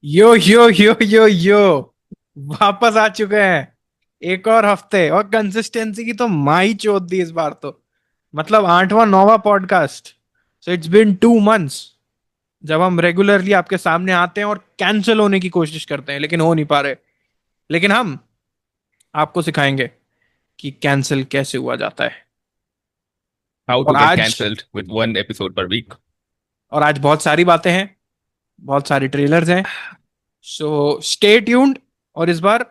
यो यो यो यो यो, वापस आ चुके हैं। एक और हफ्ते और कंसिस्टेंसी की तो माही चोद दी इस बार तो। मतलब आठवां नौवां podcast. So it's been 2 months जब हम रेगुलरली आपके सामने आते हैं और कैंसिल होने की कोशिश करते हैं, लेकिन हो नहीं पा रहे। लेकिन हम आपको सिखाएंगे कि कैंसिल कैसे हुआ जाता है। How और to get आज cancelled with one episode per week. और आज बहुत सारी बातें हैं, बहुत सारी ट्रेलर्स हैं। So stay tuned. और इस बार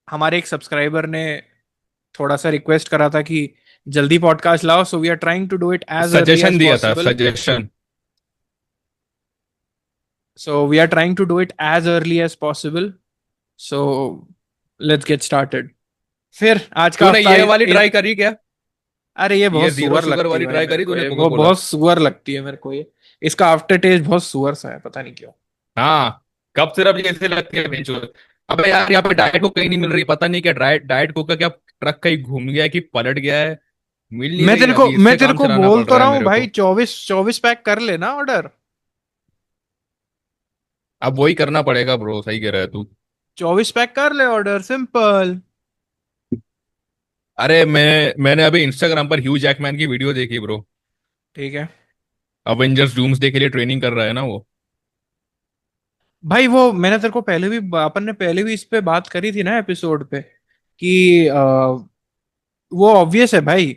हमारे एक सब्सक्राइबर ने थोड़ा सा रिक्वेस्ट करा था कि जल्दी पॉडकास्ट लाओ, so we are trying to do it as early suggestion as दिया था possible. Suggestion. So we are trying to do it as early as possible. So let's get started. फिर आज का तूने हफ्ता ये वाली ट्राई करी क्या? अरे ये ये बहुत जीरो सुअर शुगर लगती है वाली भाई ट्राई मेरे करी को, तूने ये कोका वो कोला? बहुत सुअर लगती है मेरे को ये। इसका आफ्टर टेस्ट बहुत सुअर सा है, पता नहीं क्यों। हाँ। कब सिर्फ जैसे लगती है बेंचो। अबे यार यहाँ पे डाइट को कहीं नहीं मिल रही, पता नहीं क्या डाइट डाइट कोका क्या ट्रक कहीं घूम गया है कि पलट गया है। मिल नहीं रही, अभी मैं इससे तेरे काम को चलाना बोल पड़ तो रहा रहा है हूँ मेरे भाई, को। 24 24 पैक कर लेना ऑर्डर। अब वही करना पड़ेगा ब्रो, सही कह रहा है तू। 24 पैक कर ले ऑर्डर, सिंपल। अरे मैंने अभी इंस्टाग्राम पर ह्यू जैकमैन की वीडियो देखी ब्रो। ठीक है अवेंजर्स डूम्सडे के लिए ट्रेनिंग कर रहा है ना वो। भाई, वो मैंने तेरे को पहले भी, अपन ने पहले भी इस पे बात करी थी ना एपिसोड पे कि वो ऑब्वियस है भाई।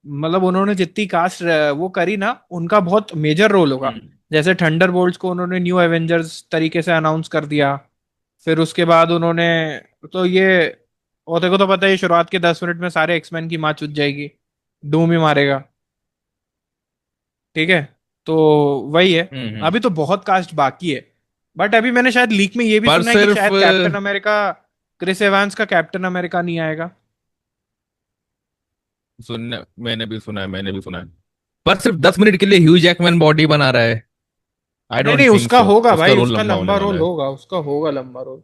मतलब उन्होंने जितनी कास्ट वो करी ना, उनका बहुत मेजर रोल होगा। हम्म। जैसे थंडर को उन्होंने न्यू एवेंजर्स तरीके से अनाउंस कर दिया। फिर उसके बाद उन्होंने, तो ये, और तेरे को तो पता है शुरुआत के 10 मिनट में सारे एक्समैन की माँ चुत जाएगी। डूम ही मारेगा। ठीक है। तो वही है। हम्म। अभी तो बहुत कास्ट बाकी है। बट अभी मैंने शायद लीक में ये भी पर सुना है कि सिर्फ शायद कैप्टन अमेरिका, क्रिस एवांस का कैप्टन अमेरिका नहीं आएगा। सुनने मैंने भी सुना है पर सिर्फ 10 मिनट के लिए ह्यू जैकमैन बॉडी बना रहा है। आई नहीं नहीं, डोंट थिंक उसका सो। होगा उसका भाई, रोल उसका लंबा होने लंबा वाला रोल है। होगा, उसका होगा लंबा रोल।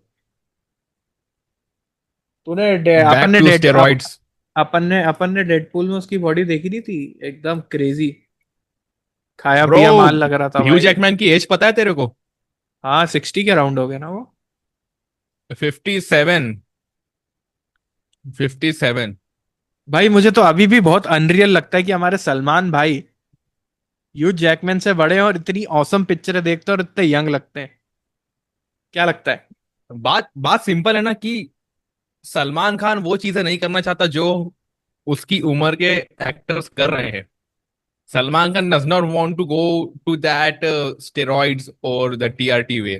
अपन बैक ने टू डेड स्टेरॉइड्स। अपन ने डेडपूल में उसकी बॉडी देखी नहीं थी? एकदम क्रेजी, खाया ब्रो, पिया माल लग रहा था ह्यू भाई। जैकमैन की एज पता है तेरे को? हाँ, 60 के राउंड हो गया ना वो। 57। 57। भाई मुझे तो अभी भी बहुत अनरियल लगता है कि हमारे सलमान भाई ह्यू जैकमैन से बड़े हैं और इतनी औसम पिक्चरें देखते हैं और इतने यंग लगते हैं। क्या लगता है? बात बात सिंपल है ना कि सलमान खान वो चीजें नहीं करना चाहता जो उसकी उम्र के एक्टर्स कर रहे हैं। Salman Khan does not want to go to that steroids और द टीआरटी वे।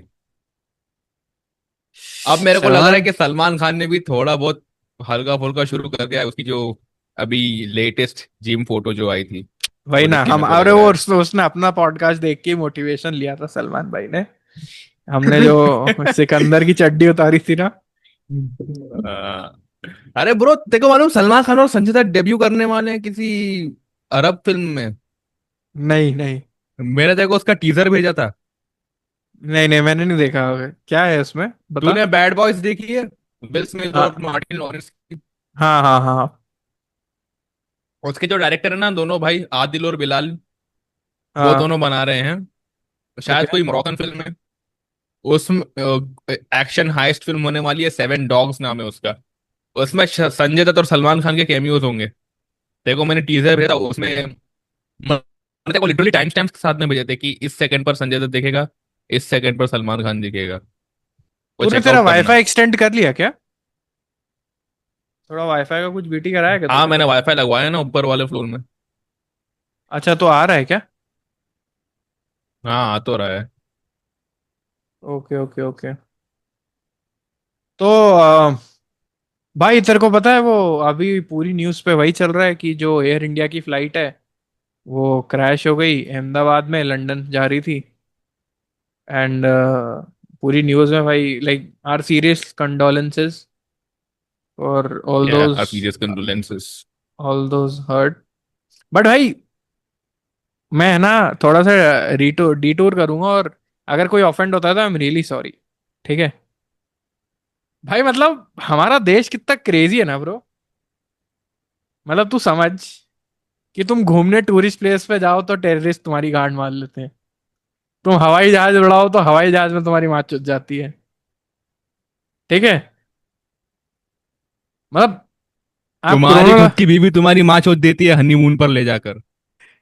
अब मेरे को लग रहा है सलमान, कि सलमान खान ने भी थोड़ा बहुत हल्का फुल्का शुरू कर दिया है। उसकी जो अभी लेटेस्ट जिम फोटो जो आई थी, वही वो ना देख के हम, मेरे को लग अरे रहा वो है। उसने अपना पॉडकास्ट देख के मोटिवेशन लिया था सलमान भाई ने। हमने जो सिकंदर की चड्डी उतारी थी ना। अरे ब्रो, तेको मालूम सलमान खान और संजय दत्त डेब्यू करने वाले हैं किसी अरब फिल्म में। नहीं नहीं मैंने देखो उसका टीजर भेजा था। नहीं नहीं, मैंने नहीं देखा होगा। क्या है उसमें, बता। तूने बैड बॉयज देखी है? विल स्मिथ और हाँ मार्टिन लॉरेंस की। हाँ हाँ हाँ उसके जो डायरेक्टर है ना, दोनों भाई आदिल और बिलाल, वो हाँ। दोनों बना रहे हैं। शायद ओके। कोई मोरक्कन फिल्म है। उसमें एक्शन हाइस्ट फिल्म होने वाली है, सेवन डॉग्स नाम है उसका। उसमें संजय दत्त और सलमान खान के कैमियोज होंगे। देखो मैंने टीजर भेजा उसमें। मैंने देखो लिटरली टाइम स्टैम्प्स के साथ में भेजे थे कि इस सेकंड पर संजय दत्त दिखेगा, इस सेकंड पर सलमान खान दिखेगा। वो तूने तेरा चेकआउट करना। वाईफाई एक्सटेंड कर लिया क्या? थोड़ा वाईफाई का कुछ बीटी कराया क्या हाँ, तूने? मैंने वाईफाई लगवाया ना ऊपर वाले फ्लोर में। अच्छा, तो आ रहा है क्या? हाँ, आ तो रहा है। Okay okay okay. तो भाई तेरे को पता है वो, अभी पूरी न्यूज़ पे वही चल रहा है कि जो एयर इंडिया की फ्लाइट है वो क्रैश हो गई अहमदाबाद में, लंदन जा रही थी। एंड पूरी न्यूज़ में भाई, लाइक, आर सीरियस कंडोलेंसेस और या serious condolences. All those hurt. But भाई, मैं है ना थोड़ा सा डिटूर करूंगा, और अगर कोई ऑफेंड होता है तो आई एम रियली सॉरी। ठीक है भाई, मतलब हमारा देश कितना क्रेजी है ना ब्रो। मतलब तू समझ कि तुम घूमने टूरिस्ट प्लेस पे जाओ तो टेररिस्ट तुम्हारी गांड मार लेते हैं। तुम हवाई जहाज उड़ाओ तो हवाई जहाज में तुम्हारी माँ चुद जाती है। ठीक है, मतलब आप तुम्हारी कोरोना। खुद की बीवी तुम्हारी माँ चोद देती है हनीमून पर ले जाकर।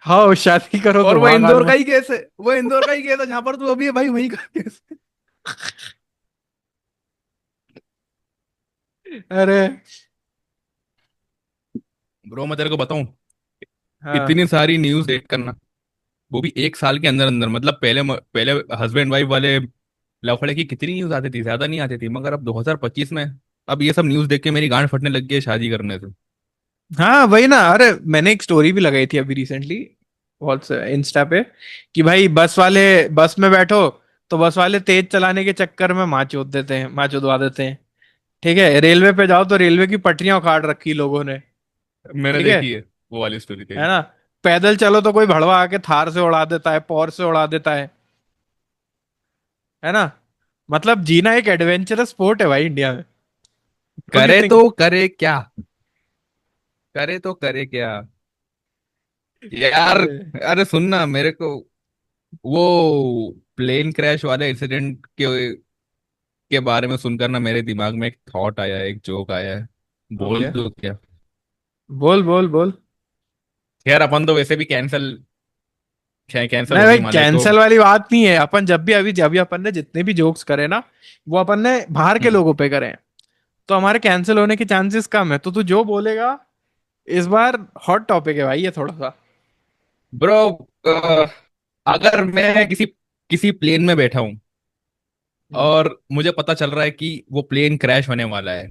हाँ, शादी करो और तो वो महाकाल इंदौर में। का ही केस है, वो इंदौर का ही केस है जहां पर तू अभी है भाई, वहीं का केस है। अरे। ब्रो मैं तेरे को बताऊं, हाँ इतनी सारी न्यूज देख करना, वो भी एक साल के अंदर अंदर, मतलब पहले हस्बैंड वाइफ वाले लफड़े की कितनी न्यूज आती थी, ज्यादा नहीं आती थी, मगर अब 2025 में अब ये सब न्यूज देख के मेरी गांड फटने लग गई है शादी करने से। हाँ, वही ना। अरे मैंने एक स्टोरी भी लगाई थी अभी रिसेंटली व्हाट्सएप इंस्टा पे, कि भाई बस वाले, बस में बैठो तो बस वाले तेज चलाने के चक्कर में माँ चोद देते हैं, माँ चोदवा देते हैं। ठीक है, रेलवे पे जाओ तो रेलवे की पटरियां उखाड़ रखी लोगों ने। मैंने ठीक है देखी है वो वाली स्टोरी है तेरी। ना। पैदल चलो तो कोई भड़वा आके थार से उड़ा देता है, पौर से उड़ा देता है ना। मतलब जीना एक एडवेंचरस स्पोर्ट है भाई इंडिया में। व्हाट डू यू करे थिंक? तो करे क्या, करे तो करे क्या यार। अरे अरे सुनना मेरे को, वो प्लेन क्रैश वाले इंसिडेंट के बारे में सुनकर ना मेरे दिमाग में एक थॉट आया है, एक जोक आया है। बोल ओके, दो क्या? बोल बोल बोल। खैर अपन तो वैसे भी कैंसल, कैंसल नहीं होने भाई, ही वाले तो। कैंसल वाली बात नहीं है। अपन जब भी अभी अभी अपन ने जितने भी जोक्स करे ना, वो अपन ने बाहर के हम्म। लोगों पे करे हैं। तो हमारे कैंसिल होने के चांसेस कम है। तो तू जो बोलेगा इस बार, हॉट टॉपिक है भाई ये थोड़ा सा। ब्रो, अगर मैं किसी किसी प्लेन में बैठा हूं और मुझे पता चल रहा है कि वो प्लेन क्रैश होने वाला है,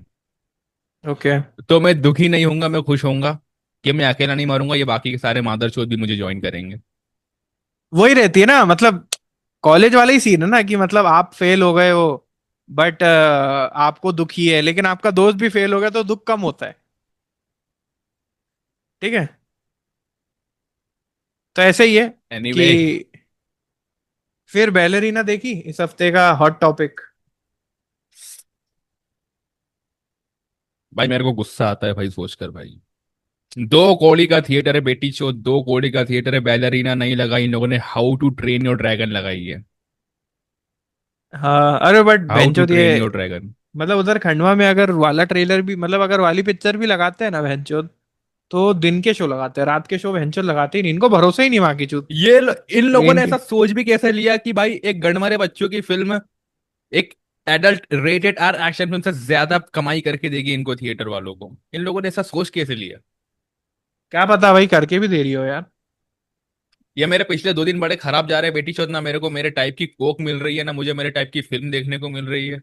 ओके। तो मैं दुखी नहीं होऊंगा, मैं खुश होऊंगा कि मैं अकेला नहीं मरूंगा, ये बाकी के सारे मादरचोद भी मुझे ज्वाइन करेंगे। वही रहती है ना, मतलब कॉलेज वाला ही सीन है ना, कि मतलब आप फेल हो गए हो बट आपको दुख ही है, लेकिन आपका दोस्त भी फेल हो गया तो दुख कम होता है। ठीक है, तो ऐसे ही है कि एनीवे, फिर बैलरीना देखी इस हफ्ते का हॉट टॉपिक। भाई मेरे को गुस्सा आता है भाई सोचकर भाई, 2 कौड़ी का थिएटर है बेटी चो, 2 कौड़ी का थिएटर है, बैलरीना नहीं लगाई इन लोगों ने, how to train your dragon लगाई है। हाँ, अरे बट हाउ टू भैंचोद ये, ट्रेन योर ड्रैगन। मतलब उधर खंडवा में अगर वाला ट्रेलर भी, मतलब अगर वाली पिक्चर भी लगाते हैं ना भैंचोद, तो दिन के शो लगाते हैं, रात के शो भैंचोद लगाते ही नहीं। इनको भरोसा ही नहीं माँ की चूत। इन लोगों ट्रेन ने के। ऐसा सोच भी कैसे लिया कि भाई एक गणमारे बच्चों की फिल्म, एक adult rated R action film से ज्यादा कमाई करके देगी इनको थिएटर वालों को, इन लोगों ने ऐसा सोच कैसे लिया? क्या पता भाई, करके भी दे रही हो यार। ये मेरे पिछले 2 दिन बड़े खराब जा रहे हैं बेटी चौथ, ना मेरे को मेरे टाइप की कोक मिल रही है, ना मुझे मेरे टाइप की फिल्म देखने को मिल रही है।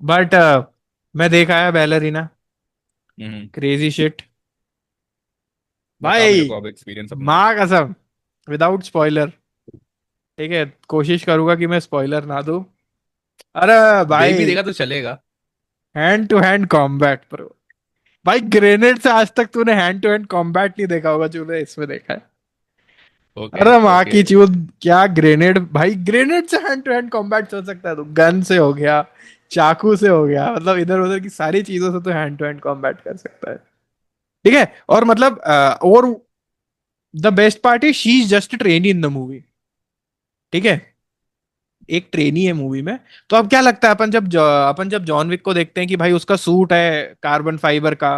बट मैं देख आया बैलरीना। हम्म। क्रेजी शिट बता मेरे भाई। को अब एक्सपीरियंस अपना। माँ कसम, विदाउट स्पॉइलर। ठीक है, कोशिश करूंगा कि मैं स्पॉइलर ना दूं। अरे देख भी भाई, देगा तो चलेगा। Hand to hand combat pro. भाई ग्रेनेड से आज तक तूने हैंड टू हैंड कॉम्बैट नहीं देखा होगा, तूने इसमें देखा है। ओके अरे माँ ओके। की चूत, क्या ग्रेनेड भाई! ग्रेनेड से हैंड टू हैंड कॉम्बैट सोच सकता है तू? गन से हो गया, चाकू से हो गया, मतलब इधर उधर की सारी चीजों से तो हैंड टू हैंड कॉम्बैट कर सकता है। ठीक है। और मतलब और the best part is she is just trainee in the movie. ठीक है, एक ट्रेनी है मूवी में। तो अब क्या लगता है, अपन जब जॉन विक को देखते हैं कि भाई उसका सूट है कार्बन फाइबर का,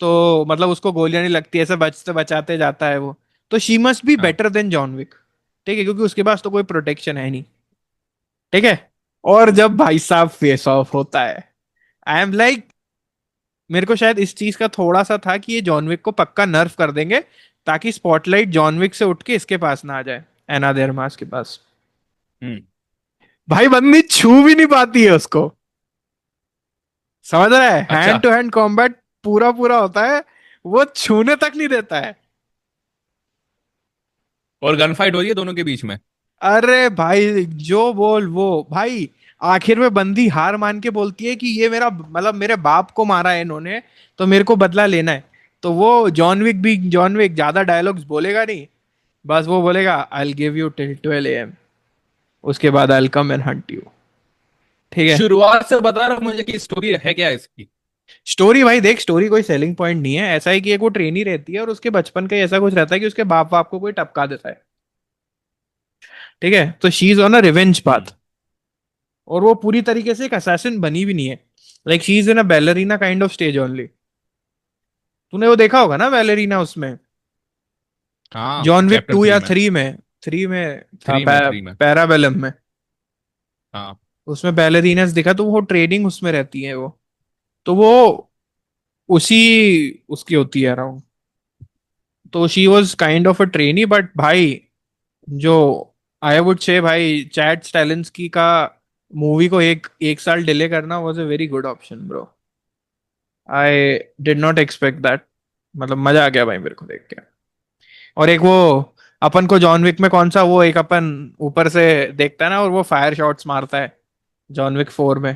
तो मतलब उसको गोलियां नहीं लगती, ऐसे बचते बचाते जाता है वो। तो शी मस्ट बी हाँ। Better than John Wick. ठीक है, क्योंकि उसके पास तो कोई प्रोटेक्शन है नहीं। ठीक है। और जब भाई साहब फेस ऑफ होता है, आई एम लाइक, मेरे को शायद इस चीज का थोड़ा सा था कि ये जॉन विक को पक्का नर्फ कर देंगे, ताकि स्पॉटलाइट जॉन विक से उठ के इसके पास ना आ जाए, एना देर मास के पास। हम्म। भाई बंदी छू भी नहीं पाती है उसको। समझ रहा है? अच्छा। हैंड टू हैंड कॉम्बैट पूरा पूरा होता है, वो छूने तक नहीं देता है। और गन फाइट हो रही है दोनों के बीच में? अरे भाई जो बोल वो भाई, आखिर में बंदी हार मान के बोलती है कि ये मेरा, मतलब मेरे बाप को मारा है इन्होंने, तो मेरे को बदला लेना है। तो वो जॉन विक ज्यादा डायलॉग्स बोलेगा नहीं, बस वो बोलेगा I give you till 12 AM, उसके बाद आई कम एंड हंट यू। ठीक है। शुरुआत से बता रहा मुझे कि स्टोरी है क्या इसकी? स्टोरी भाई देख, स्टोरी कोई सेलिंग पॉइंट नहीं है, ऐसा है कि एक वो ट्रेनी रहती है और उसके बचपन का ही ऐसा कुछ रहता है कि उसके बाप बाप को कोई टपका देता है। ठीक है, तो she is on a revenge hmm. Path. और वो पूरी तरीके से एक असैसिन बनी भी नहीं है। Like she is in a ballerina kind of stage only. तूने वो देखा होगा ना बैलरीना उसमें, हाँ, जॉन विक चैप्टर 2 थ्री या में। 3 में। 3 में था, थ्री में। पैराबेलम में। हाँ। उसमें बैलरीनास दिखा, तो वो ट्रेनिंग उसमें रहती है वो। तो वो उसी उसकी होती है अराउंड। तो she was kind of a trainee, but भाई जो आई वुड से भाई चैट स्टालिन्स्की का मूवी को एक एक साल डिले करना was a very good option bro. I did not expect that. मतलब मजा आ गया भाई मेरे को देख के। और एक वो अपन को जॉन विक में कौन सा वो एक अपन ऊपर से देखता है ना और वो फायर शॉट्स मारता है जॉन विक 4 में।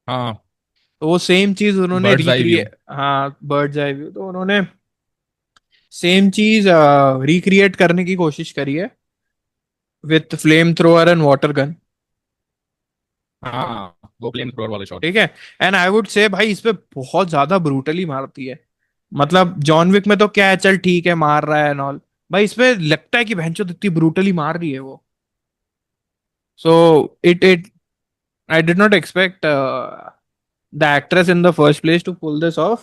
हाँ, तो वो सेम चीज उन्होंने बर्ड्स आई व्यू। रिक्रिएट, हाँ बर्ड्स आई व्यू, तो उन्होंने सेम चीज रिक्रिएट करने की कोशिश करी है with flame thrower and water gun. हाँ, वो प्लेन थ्रोअर वाले ठीक शॉट्स। है। एंड आई वुड से भाई इस पे बहुत ज्यादा ब्रूटली मारती है। मतलब जॉन विक में तो क्या है, चल ठीक है मार रहा है एंड ऑल। भाई इसमें लगता है कि भैंचोद इतनी ब्रूटली मार रही है वो। So it I did not expect the actress in the first place to pull this off.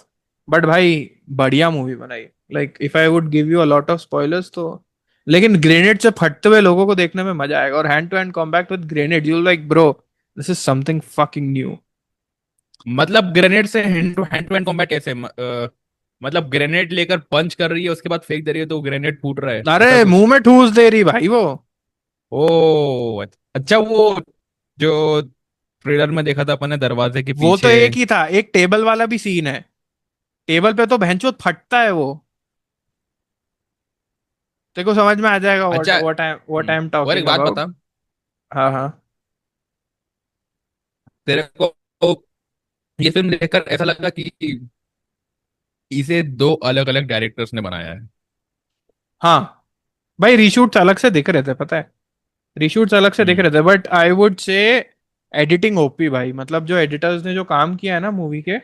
But भाई बढ़िया मूवी बनाई। Like if I would give you a lot of spoilers तो, लेकिन ग्रेनेड से फटते हुए लोगों को देखने में मजा आएगा, और hand to hand combat with grenade you like bro, this is something fucking new. मतलब ग्रेनेड से हैंड टू हैंड कॉम्बैट कैसे मतलब ग्रेनेड लेकर पंच कर रही है, उसके बाद फेंक दे रही है तो ग्रेनेड फूट रहा है, ऐसा अरे कुछ? मुंह में ठूस दे रही भाई वो। ओ अच्छा, वो जो ट्रेलर में देखा था अपन ने, दरवाजे के वो तो पीछे। एक ही था, एक टेबल वाला भी सीन है। टेबल पे तो भैंचोद फटता है वो। तेरे को समझ में आ जाएगा अच्छा। व्हाट आई एम और टॉकिंग एक बात अबाउट। बता, हाँ हाँ। तेरे को ये फिल्म देखकर ऐसा लगा कि इसे दो अलग अलग डायरेक्टर्स ने बनाया है? हाँ भाई रीशूट्स अलग से दिख रहे थे पता है। रीशूट्स अलग से दिख हम्म। रहे थे, but I would say editing OP भाई। मतलब जो एडिटर्स ने जो काम किया है ना मूवी के,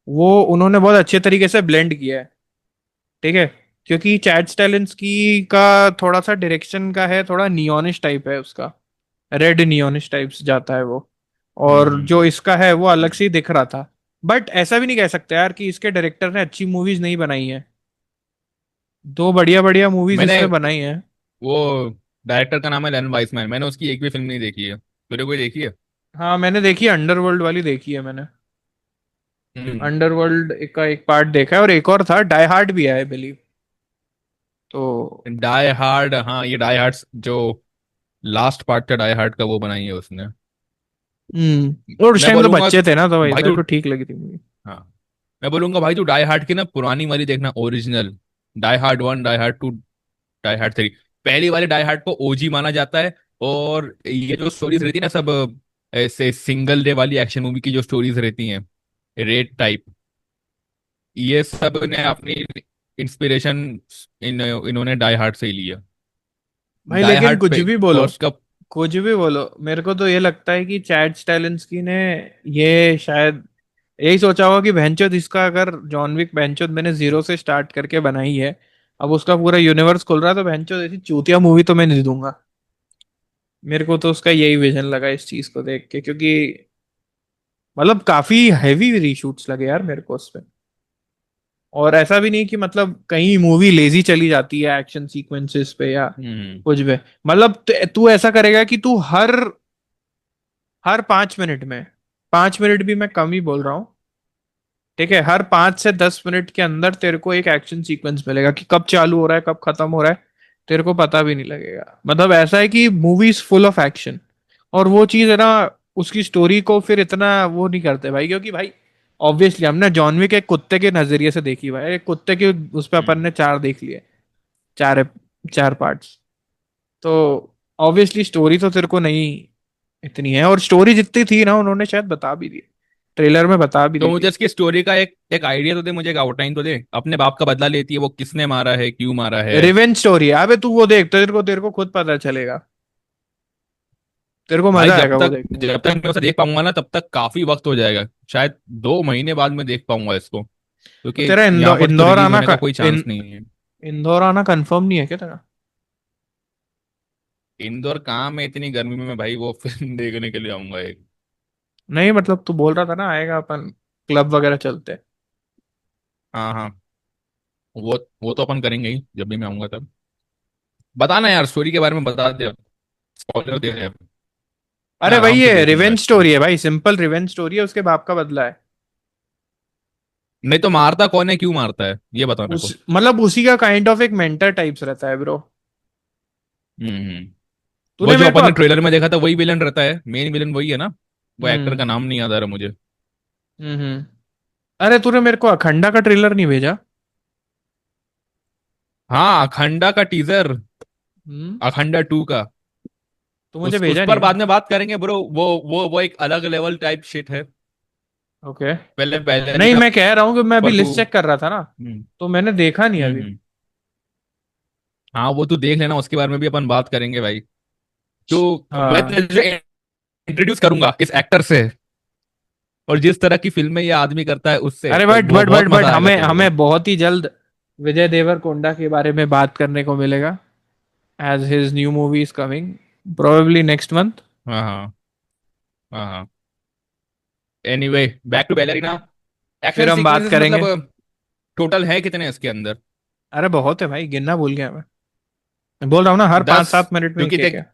वो उन्होंने बहुत अच्छे तरीके से ब्लेंड किया है। ठीक है। क्योंकि चैड स्टालिन्स्की का थोड़ा सा डायरेक्शन का है, थोड़ा नियोनिश टाइप है उसका। रेड नियोनिश टाइप्स जाता है वो। और हम्म। जो इसका है वो अलग से ही दिख रहा था। बट ऐसा भी नहीं कह सकते यार कि इसके डायरेक्टर ने अच्छी मूवीज नहीं बनाई है। दो बढ़िया बढ़िया मूवीज मैंने इसने बनाई है। वो डायरेक्टर का नाम है लेन वाइसमैन, मैंने उसकी एक भी फिल्म नहीं देखी है। तेरे कोई देखी है? हाँ मैंने देखी है, अंडरवर्ल्ड वाली देखी है मैंने। हम्म। अंडरवर्ल्ड का एक पार्ट देखा है, और एक और था डाई हार्ड भी है आई बिलीव। तो डाई हार्ड, हाँ, ये डाई हार्ड जो लास्ट पार्ट था डाई हार्ड का, वो बनाई है उसने। और उस मैं टाइम तो बोलूंगा बच्चे थे ना, तो भाई भाई मेरे तू, को ठीक लगी थी मूवी। हाँ, मैं बोलूंगा भाई तू डाई हार्ड की ना पुरानी वाली देखना, original. Die hard one, die hard two, die hard three. पहली वाले डाई हार्ड को ओजी माना जाता है। और ये जो स्टोरीज रहती है ना सब, ऐसे सिंगल डे वाली एक्शन मूवी की जो स्टोरीज रहती हैं, रेड टाइप, ये सब ने अपनी इंस्पिरेशन इन्होंने डाई हार्ड से ही लिया। भाई डाई लेकिन हार्ड कुछ पे भी बोलो, फर्स्ट का। कुछ भी बोलो, मेरे को तो ये लगता है कि चैड स्टालिन्स्की ने ये शायद यही सोचा होगा कि भैंचोद इसका, अगर जॉन विक भैंचोद मैंने जीरो से स्टार्ट करके बनाई है, अब उसका पूरा यूनिवर्स खुल रहा है, तो भैंचोद ऐसी चूतिया मूवी तो मैं नहीं दूंगा। मेरे को तो उसका यही विजन लगा इस चीज को देख के, क्योंकि मतलब काफी हैवी रीशूट्स लगे यार मेरे को उसपे। और ऐसा भी नहीं कि मतलब कहीं मूवी लेजी चली जाती है एक्शन सीक्वेंसेस पे या हम्म। कुछ भी। मतलब तू ऐसा करेगा कि तू हर हर 5 मिनट में, 5 मिनट भी मैं कम ही बोल रहा हूँ, ठीक है, हर 5 से 10 मिनट के अंदर तेरे को एक एक्शन सीक्वेंस मिलेगा कि कब चालू हो रहा है कब खत्म हो रहा है, तेरे को पता भी नहीं लगेगा। मतलब ऐसा है कि movie is full of action. और वो चीज है ना, उसकी स्टोरी को फिर इतना वो नहीं करते भाई, क्योंकि भाई ऑब्वियसली हमने जॉन विक एक कुत्ते के नजरिए से देखी भाई, एक कुत्ते के उस पर अपन हम्म। ने 4 देख लिए, 4 4 पार्ट्स। तो ऑब्वियसली स्टोरी तो तेरे को नहीं इतनी है, और स्टोरी जितनी थी ना उन्होंने शायद बता भी दी, ट्रेलर में बता भी तो दी मुझे थी। इसकी स्टोरी का एक एक आइडिया तो दे, मुझे एक आउटलाइन तो दे। अपने बाप का बदला लेती है, वो किसने मारा है, क्यों मारा है? रिवेंज स्टोरी है अबे, तू वो देख, तेरे को खुद पता चलेगा। तेरे को भाई मजा आएगा वो देखने में। जब तक मैं उसे देख पाऊंगा ना, तब तक काफी वक्त हो जाएगा, शायद 2 महीने बाद मैं देख पाऊंगा इसको, तो क्योंकि तेरा यहाँ पर तो इंदौर रिलीज आना होने का का कोई चांस नहीं है। इंदौर आना कंफर्म नहीं है क्या तेरा? इंदौर कहाँ, में इतनी गर्मी में भाई वो फिल्म देखने के लिए आऊंगा एक। नहीं मतलब तू बोल रहा था ना आएगा, अपन क्लब वगैरह चलते हैं। हाँ हाँ, वो तो अपन करेंगे ही जब भी मैं आऊंगा तब। बताना यार, स्टोरी के बारे में बता दे, स्पॉइलर दे दे, मैं अरे भाई आराम से ये देख लूंगा रिवेंज इसको। स्टोरी है भाई, सिंपल रिवेंज स्टोरी है, उसके बाप का बदला है। नहीं तो मारता कौन है, क्यों मारता है, ये बता मेरे को। उस मतलब उसी का काइंड ऑफ एक मेंटर टाइप्स रहता है ब्रो। वो तूने जो मेरे को अपन ने ट्रेलर में देखा था वही विलन रहता है, मेन विलन वही है ना? वो एक्टर हम्म का नाम नहीं याद आ रहा मुझे। हम्म। अरे तूने मेरे को अखंडा का ट्रेलर नहीं भेजा? हाँ, अखंडा का टीजर, हम्म। अखंडा 2 का। तो मुझे उस भेजा नहीं पर ना। बाद में बात करेंगे ब्रो, वो एक अलग लेवल टाइप शिट है। ओके। पहले पहले नहीं नहीं था। मैं कह रहा हूँ कि मैं अभी पर तू लिस्ट चेक कर रहा था ना, तो मैंने देखा नहीं अभी। हम्म। हाँ वो तू देख लेना, उसके बारे में भी अपन बात करेंगे भाई। तो मैं हाँ। तुझे इंट्रोड्यूस करूंगा इस एक्टर से, और जिस तरह की फिल्में ये आदमी करता है उससे, अरे तो बट वो बट बट बहुत बट मजा आएगा हमें तेरे को। हमें बहुत ही जल्द विजय देवरकोंडा के बारे में बात करने को मिलेगा, as his new movie is coming probably next month. हाँ हाँ हाँ हाँ। Anyway, back to Ballerina. फिर एक्शन हम बात सीक्वेंसेस करेंगे। मतलब टोटल है कितने इसके अंदर? अरे बहुत है भाई, गिनना भूल गया मैं बोल रहा हूँ ना, हर 10। 5-7 मिनट में क्योंकि एक देख, है।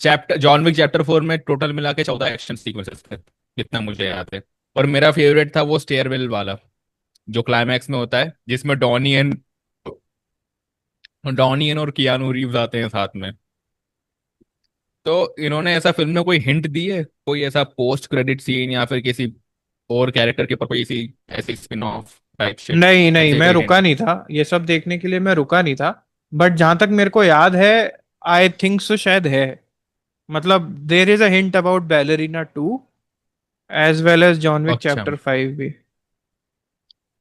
चैप्टर जॉन विक चैप्टर 4 में टोटल मिला के 14 एक्शन सीक्वेंसेस थे, जितना मुझे याद है। और मेरा फेवरेट था वो स्टेयरवेल वाला, जो क्लाइमैक्स में होता है, जिसमें डॉनियन और कियानू रीव्स आते हैं साथ में। तो इन्होंने ऐसा फिल्म में कोई हिंट दी है, कोई ऐसा पोस्ट क्रेडिट सीन या फिर किसी और कैरेक्टर के ऊपर कोई ऐसी ऐसी स्पिन ऑफ टाइप शिट, नहीं नहीं, ऐसे मैं कोई रुका हिंट? नहीं था ये सब देखने के लिए, मैं रुका नहीं था। बट जहां तक मेरे को याद है, आई थिंक सो शायद है। मतलब there is a hint about Ballerina 2 as well as John Wick अच्छा, चैप्टर 5 भी।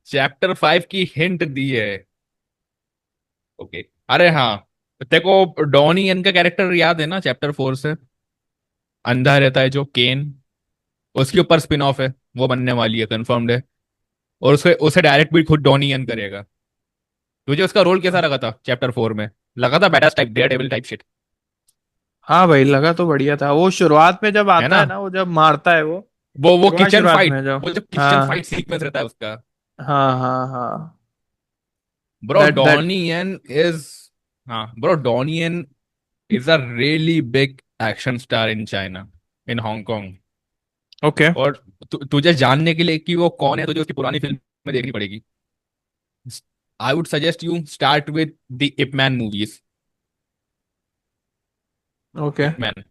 चैप्टर 5 की हिंट दी है। ओके। अरे हाँ, तेरे को डॉनी एन का कैरेक्टर याद है ना चैप्टर 4 से? अंधा रहता है जो केन, उसके ऊपर स्पिन ऑफ है, वो बनने वाली है, कंफर्म्ड है। और उसे उसे डायरेक्ट भी खुद डॉनी यन करेगा। तुझे उसका रोल कैसा लगा था चैप्टर 4 में? लगा था badass type, daredevil type shit, हाँ भाई लगा तो बढ़िया था, वो शुरुआत में जब है आता ना? है ना, वो जब मारता है वो। वो शुरुआत किचन शुरुआत फाइट, में जब। वो जो किचन फाइट हाँ सीक्वेंस रहता है उसका। हाँ हाँ हाँ। Bro that Donnie Yen is, हाँ bro Donnie Yen is a really big action star in China, in Hong Kong. Okay. और तुझे जानने के लिए कि वो कौन है, तुझे उसकी पुरानी फिल्म में देखनी पड़ेगी। I would suggest you start with the Ip Man movies. Okay. Ip Man,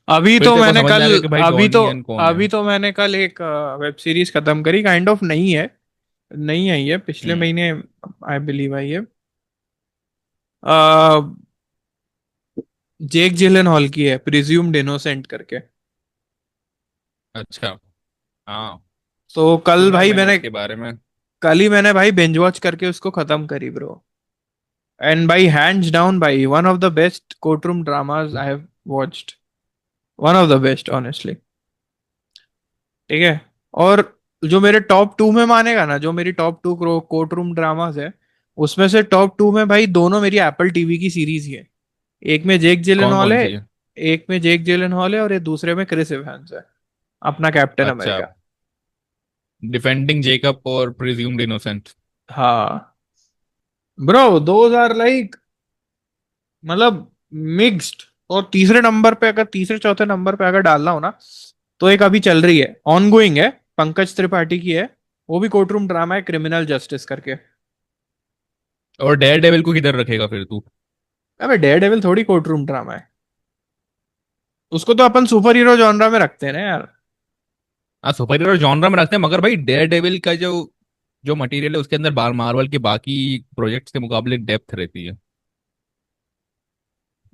अभी फिर तो तेरे को मैंने समझ कल में आएगा कि भाई अभी तो डॉनी यन कौन है। अभी तो मैंने कल एक वेब सीरीज खत्म करी, काइंड ऑफ नई है, नई आई है पिछले हम्म। महीने, आई बिलीव आई है। जेक जिलन हॉल की है, प्रिज्यूम्ड इनोसेंट करके। अच्छा। हाँ, तो कल सुना है भाई मैंने मैंने उसके बारे में। कल ही मैंने भाई बिंज वॉच करके उसको खत्म करी ब्रो। एंड भाई हैंड्स डाउन भाई one of the best court room dramas I have watched, one of the best honestly. ठीक है। और जो मेरे टॉप 2 में मानेगा ना, जो मेरी टॉप 2 कोर्ट रूम ड्रामाज है, उसमें से टॉप 2 में भाई दोनों मेरी एप्पल टीवी की सीरीज ही है। एक में जेक जिलन कौन हॉल कौन है, सी है? एक में जेक जिलन हॉल है, और ये दूसरे में क्रिस इवैंस है, अपना कैप्टन अच्छा, अमेरिका। डिफेंडिंग जेकब और प्रिज्यूम्ड इनोसेंट। हाँ ब्रो, दोज आर लाइक, मतलब मिक्स्ड। और तीसरे नंबर पे, अगर तीसरे चौथे नंबर पे अगर डालना हो ना, तो एक अभी चल रही है, ऑनगोइंग है, पंकज त्रिपाठी की है, वो भी कोर्ट रूम ड्रामा है, क्रिमिनल जस्टिस करके। और डेयर डेविल को किधर रखेगा फिर तू? अबे डेयर डेविल थोड़ी कोर्ट रूम ड्रामा है, उसको तो अपन सुपर हीरो जॉनरा में रखते हैं ना यार। हाँ, सुपर हीरो जॉनर में रखते हैं, मगर भाई डेयर डेविल का जो जो मटेरियल है उसके अंदर बार मार्वल के बाकी प्रोजेक्ट्स के मुकाबले डेप्थ रहती है।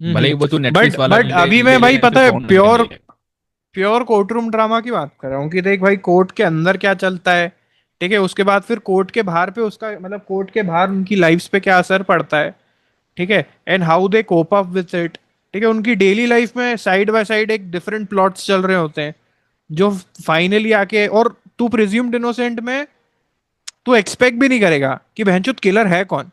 भले ही वो तू बट नेटफ्लिक्स वाला बट अभी ले मैं भाई ले या फिर पता है, कौन सा प्योर ले। प्योर कोर्ट रूम ड्रामा की बात कर रहा हूँ कि देख भाई कोर्ट के अंदर क्या चलता है, ठीक है, उसके बाद फिर कोर्ट के बाहर पे उसका मतलब कोर्ट के बाहर उनकी लाइफ्स पे क्या असर पड़ता है, ठीक है, and how they cope up with it. ठीक है, उनकी डेली लाइफ में साइड बाय साइड एक डिफरेंट प्लॉट्स चल रहे होते हैं, जो फाइनली आके, और तू प्रिज्यूम्ड इनोसेंट में तू एक्सपेक्ट भी नहीं करेगा कि बहनचोद किलर है कौन।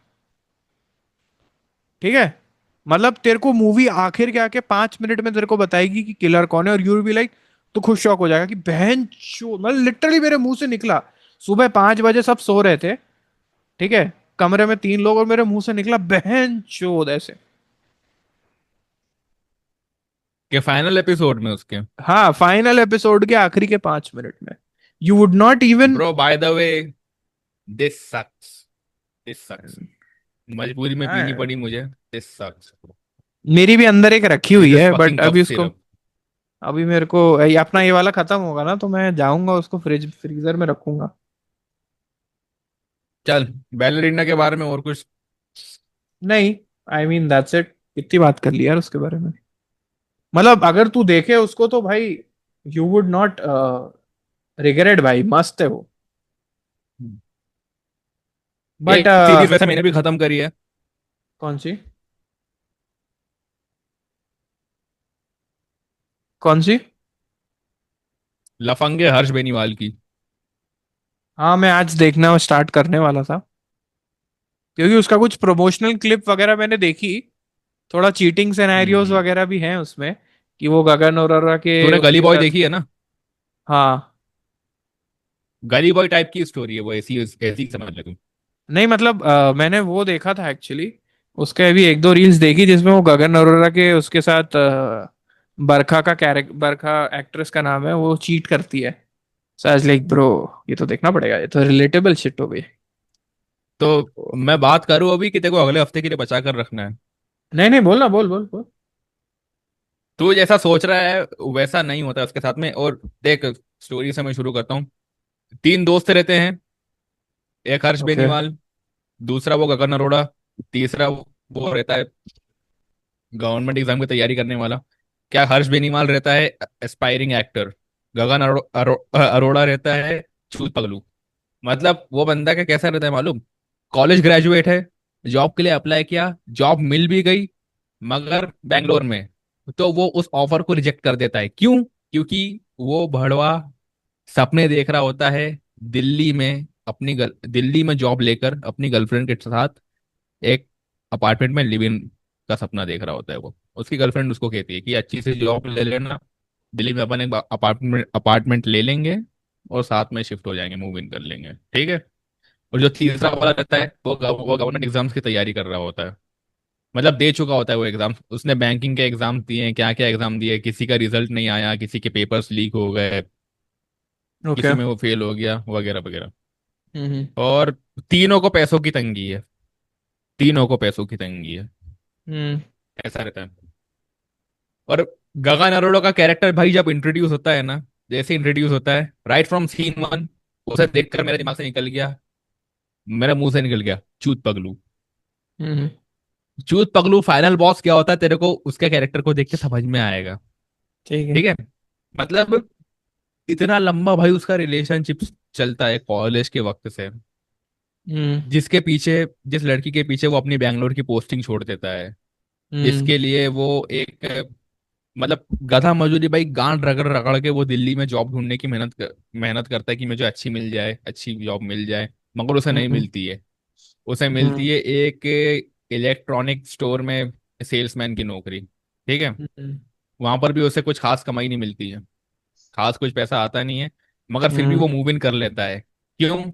ठीक है, मतलब तेरे को मूवी आखिर के आके 5 मिनट में तेरे को बताएगी कि किलर कौन है, और यू विल बी लाइक, तू खुश शौक हो जाएगा कि बहन चो, मतलब लिटरली मेरे मुंह से निकला। सुबह 5 बजे सब सो रहे थे, ठीक है, कमरे में 3 लोग, और मेरे मुंह से निकला बहन चोद ऐसे। कि फाइनल एपिसोड में उसके। हाँ, फाइनल एपिसोड के आखिरी के 5 मिनट में you would not even. Bro by the way, this sucks, this sucks, मजबूरी में पीनी हाँ, पड़ी मुझे, दिस सक्स, मेरी भी अंदर एक रखी हुई दिस इज है, बट फकिंग कफ अभी उसको, सिरप। अभी मेरे को अपना ये वाला खत्म होगा ना, तो मैं जाऊंगा उसको फ्रीजर में रखूंगा। चल, बैलरीना के बारे में और कुछ? नहीं, आई मीन दैट्स इट, इतनी बात कर ली यार उसके बारे में। मतलब अगर तू देखे उसको तो भाई, यू वुड नॉट रिग्रेट भाई, मस्त है वो। बट एक सीरीज वैसे मैंने भी खत्म करी है। कौन सी? कौन सी? लफंगे हर्ष बेनीवाल की। हाँ, मैं आज देखना स्टार्ट करने वाला था, क्योंकि उसका कुछ प्रमोशनल क्लिप वगैरह मैंने देखी। थोड़ा चीटिंग सिनेरियोज हम्म। वगैरह भी हैं उसमें, कि वो गगन अरोरा के तूने गली उसके बॉय साथ। देखी है ना? हाँ। गली बॉय टाइप की स्टोरी है वो, ऐसी ऐसी समझ ले तू। नहीं मतलब मैंने वो देखा था एक्चुअली, उसके अभी एक दो रील्स देखी जिसमें वो गगन अरोरा के उसके साथ बरखा का कैरेक्टर, बरखा एक्ट्रेस का नाम है, वो चीट करती है। सो आई वाज लाइक ब्रो, ये तो देखना पड़ेगा, ये तो रिलेटेबल शिट हो गई। तो मैं बात करूं अभी कि तेरे को अगले हफ्ते के लिए बचा कर रखना है? नहीं नहीं, बोल ना, बोल बोल बोल। तू जैसा सोच रहा है वैसा नहीं होता उसके साथ में। और देख, स्टोरी से मैं शुरू करता हूँ। तीन दोस्त रहते हैं। एक हर्ष ओके। बेनीवाल, दूसरा वो गगन अरोड़ा, तीसरा वो रहता है गवर्नमेंट एग्जाम की तैयारी करने वाला। क्या हर्ष बेनीवाल रहता है एस्पायरिंग एक्टर, गगन अरोड़ा रहता है छूत पगलू। मतलब वो बंदा का कैसा रहता है मालूम? कॉलेज ग्रेजुएट है, जॉब के लिए अप्लाई किया, जॉब मिल भी गई मगर बैंगलोर में। तो वो उस ऑफर को रिजेक्ट कर देता है। क्यों? क्योंकि वो भड़वा सपने देख रहा होता है दिल्ली में, दिल्ली में जॉब लेकर अपनी गर्लफ्रेंड के साथ एक अपार्टमेंट में लिव इन का सपना देख रहा होता है वो। उसकी गर्लफ्रेंड उसको कहती है कि अच्छी से जॉब ले लेना, दिल्ली में अपन एक अपार्टमेंट अपार्टमेंट ले लेंगे और साथ में शिफ्ट हो जाएंगे, मूव इन कर लेंगे, ठीक है। और जो तीसरा वाला रहता है वो गवर्नमेंट एग्जाम्स की तैयारी कर रहा होता है। मतलब दे चुका होता है वो एग्जाम, उसने बैंकिंग के एग्जाम दिए हैं, क्या क्या एग्जाम दिए, किसी का रिजल्ट नहीं आया, किसी के पेपर्स लीक हो गए, ओके। किसी में वो फेल हो गया वगैरह वगैरह। हम्म। और तीनों को पैसों की तंगी है, तीनों को पैसों की तंगी है, हम्म। ऐसा रहता है। और गगन अरोड़ा का कैरेक्टर भाई जब इंट्रोड्यूस होता है ना, जैसे इंट्रोड्यूस होता है राइट फ्रॉम सीन वन, उसे देखकर मेरे दिमाग से निकल गया, मेरे मुंह से निकल गया चूत पगलू। हम्म। चूत पगलू फाइनल बॉस क्या होता है तेरे को उसके कैरेक्टर को देख के समझ में आएगा। ठीक है। ठीक है। मतलब इतना लंबा भाई उसका रिलेशनशिप चलता है कॉलेज के वक्त से, हम्म। जिसके पीछे, जिस लड़की के पीछे वो अपनी बैंगलोर की पोस्टिंग छोड़ देता है, हम्म। जिसके लिए वो एक, मतलब गधा मजदूरी भाई, गांड रगड़ रगड़ के वो दिल्ली में जॉब ढूंढने की मेहनत करता है कि मुझे अच्छी मिल जाए, अच्छी जॉब मिल जाए। मगर उसे नहीं हम्म। मिलती है। उसे हम्म। मिलती है एक इलेक्ट्रॉनिक स्टोर में सेल्समैन की नौकरी। ठीक है। हम्म। वहां पर भी उसे कुछ खास कमाई नहीं मिलती है, खास कुछ पैसा आता नहीं है। मगर फिर भी हम्म। वो मूव इन कर लेता है। क्यों?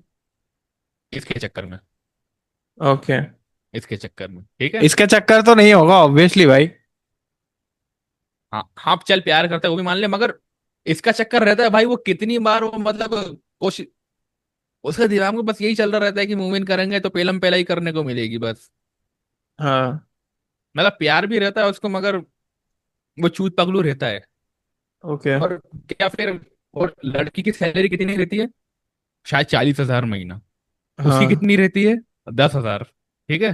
इसके चक्कर में, ओके। इसके चक्कर में, ठीक है। इसका चक्कर तो नहीं होगा ऑब्वियसली भाई। हाँ हाँ, चल प्यार करता है वो भी मान ले, मगर इसका चक्कर रहता है भाई। वो कितनी बार वो मतलब कोशिश, उसके दिमाग में बस यही चल रहा रहता है कि मूव इन करेंगे तो पेलम पेला ही करने को मिलेगी बस। हाँ। मतलब प्यार भी रहता है उसको मगर वो चूत पगलू रहता है। ओके। और क्या फिर, और लड़की की सैलरी कितनी रहती है? शायद 40,000 महीना। उसकी हाँ। कितनी रहती है? 10,000। ठीक है।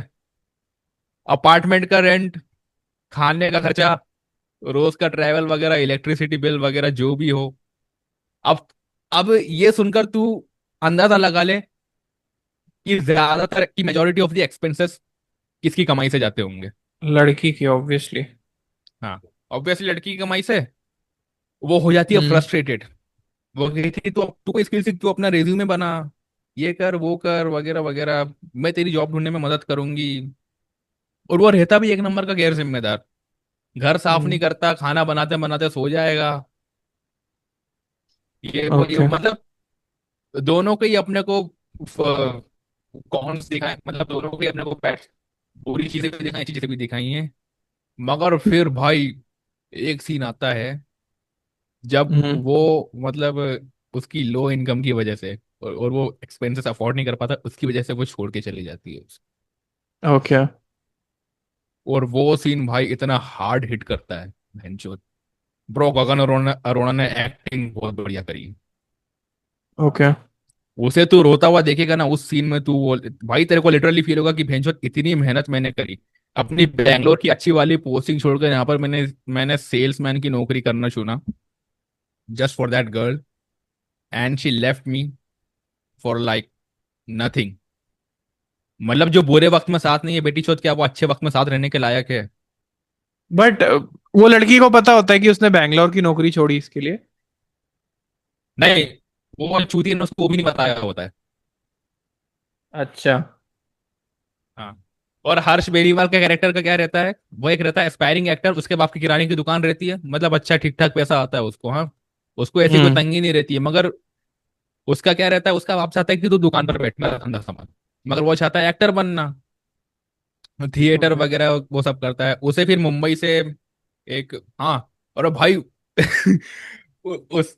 अपार्टमेंट का रेंट, खाने का खर्चा, रोज का ट्रैवल वगैरह, इलेक्ट्रिसिटी बिल वगैरह जो भी हो। अब अब ये सुनकर तू अंदाजा लगा ले कि ज्यादातर की मेजोरिटी ऑफ द एक्सपेंसेस किसकी कमाई से जाते होंगे? लड़की की ऑब्वियसली। हाँ, ऑब्वियसली लड़की की कमाई से वो हो जाती है हम्म। फ्रस्ट्रेटेड। वो कहती थी तू कोई स्किल सीख, तू अपना रेज्यूमे बना, ये कर वो कर वगैरह वगैरह, मैं तेरी जॉब ढूंढने में मदद करूंगी। और वो रहता भी एक नंबर का गैर जिम्मेदार, घर साफ नहीं हम्म। करता, खाना बनाते बनाते सो जाएगा, ये ओके। मतलब दोनों के ही अपने को कॉन्स दिखाए, मतलब दोनों के ही अपने को बैड, बुरी चीजें भी दिखाई, अच्छी चीजें भी दिखाई हैं। मगर फिर भाई एक सीन आता है जब हम्म। वो मतलब उसकी लो इनकम की वजह से, और वो एक्सपेंसेस अफोर्ड नहीं कर पाता, उसकी वजह से वो छोड़ के चली जाती है ओके। और वो सीन भाई इतना हार्ड हिट करता है भैंचोद। ब्रो गगन अरोड़ा अरोड़ा ने एक्टिंग बहुत बढ़िया करी। ओके। उसे तू रोता हुआ देखेगा ना उस सीन में, तू वो भाई तेरे को लिटरली फील होगा कि भैंचोद इतनी मेहनत मैंने करी, अपनी बैंगलोर की अच्छी वाली पोस्टिंग छोड़कर यहाँ पर मैंने मैंने सेल्समैन की नौकरी करना चुना, just for that girl, and she left me for like nothing. मतलब जो बुरे वक्त में साथ नहीं है बेटी चोद, क्या वो अच्छे वक्त में साथ रहने के लायक है? बट वो लड़की को पता होता है कि उसने बैंगलोर की नौकरी छोड़ी इसके लिए? नहीं, वो चूतिया ने उसको भी नहीं बताया होता है। अच्छा। हाँ। और हर्ष बेनीवाल का कैरेक्टर का क्या रहता है, वो एक रहता है एस्पायरिंग एक्टर, उसके बाप की किराने की दुकान रहती है, मतलब अच्छा ठीक ठाक पैसा आता है उसको, हाँ, उसको ऐसी कोई हम्म। तंगी नहीं रहती है। मगर उसका क्या रहता है, उसका बाप चाहता है कि तू दुकान पर बैठना धंधा संभाल, मगर वो चाहता है एक्टर बनना, थिएटर ओके। वगैरह वो सब करता है। उसे फिर मुंबई से एक, हाँ, और भाई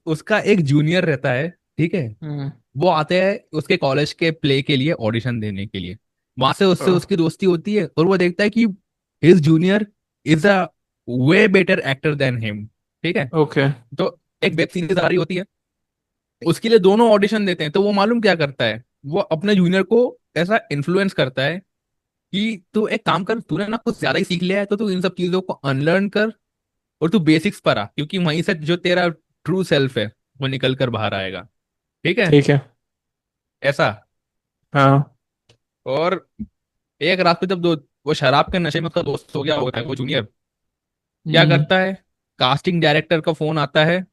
उसका एक जूनियर रहता है, ठीक है, हम्म। वो आते हैं उसके कॉलेज के प्ले के लिए ऑडिशन देने के लिए, वहां से उससे ओह। उसकी दोस्ती होती है और वो देखता है कि his junior is a way better actor than him, ठीक है। ओके। तो एक वेब सीरीज आ रही होती है, उसके लिए दोनों ऑडिशन देते हैं, तो वो मालूम क्या करता है, वो अपने जूनियर को ऐसा इन्फ्लुएंस करता है कि तू एक काम कर, तूने ना कुछ ज्यादा ही सीख लिया है, तो तू इन सब चीजों को अनलर्न कर और तू बेसिक्स पर आ, क्योंकि वहीं से जो तेरा ट्रू सेल्फ है वो निकल कर बाहर आएगा, ठीक है, ठीक है। ऐसा। हाँ। और एक रात को जब वो शराब के नशे में उसका दोस्त हो गया होता है वो जूनियर, क्या हम्म। करता है, कास्टिंग डायरेक्टर का फोन आता है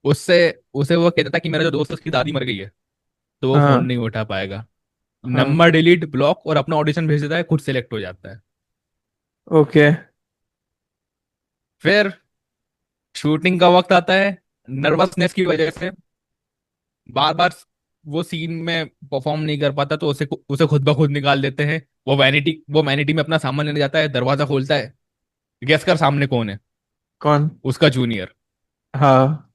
उससे, उसे वो कहता था कि मेरा जो दोस्त है उसकी दादी मर गई है, तो वो फोन हाँ। नहीं उठा पाएगा, हाँ। नंबर डिलीट ब्लॉक, और अपना ऑडिशन भेज देता है, खुद सेलेक्ट हो जाता है। ओके। फिर शूटिंग का वक्त आता है, नर्वसनेस की वजह से बार बार वो सीन में परफॉर्म नहीं कर पाता, तो उसे उसे खुद ब खुद निकाल देते हैं। वो वैनिटी में अपना सामान लेने जाता है, दरवाजा खोलता है, गेस कर सामने कौन है, कौन? उसका जूनियर। हाँ।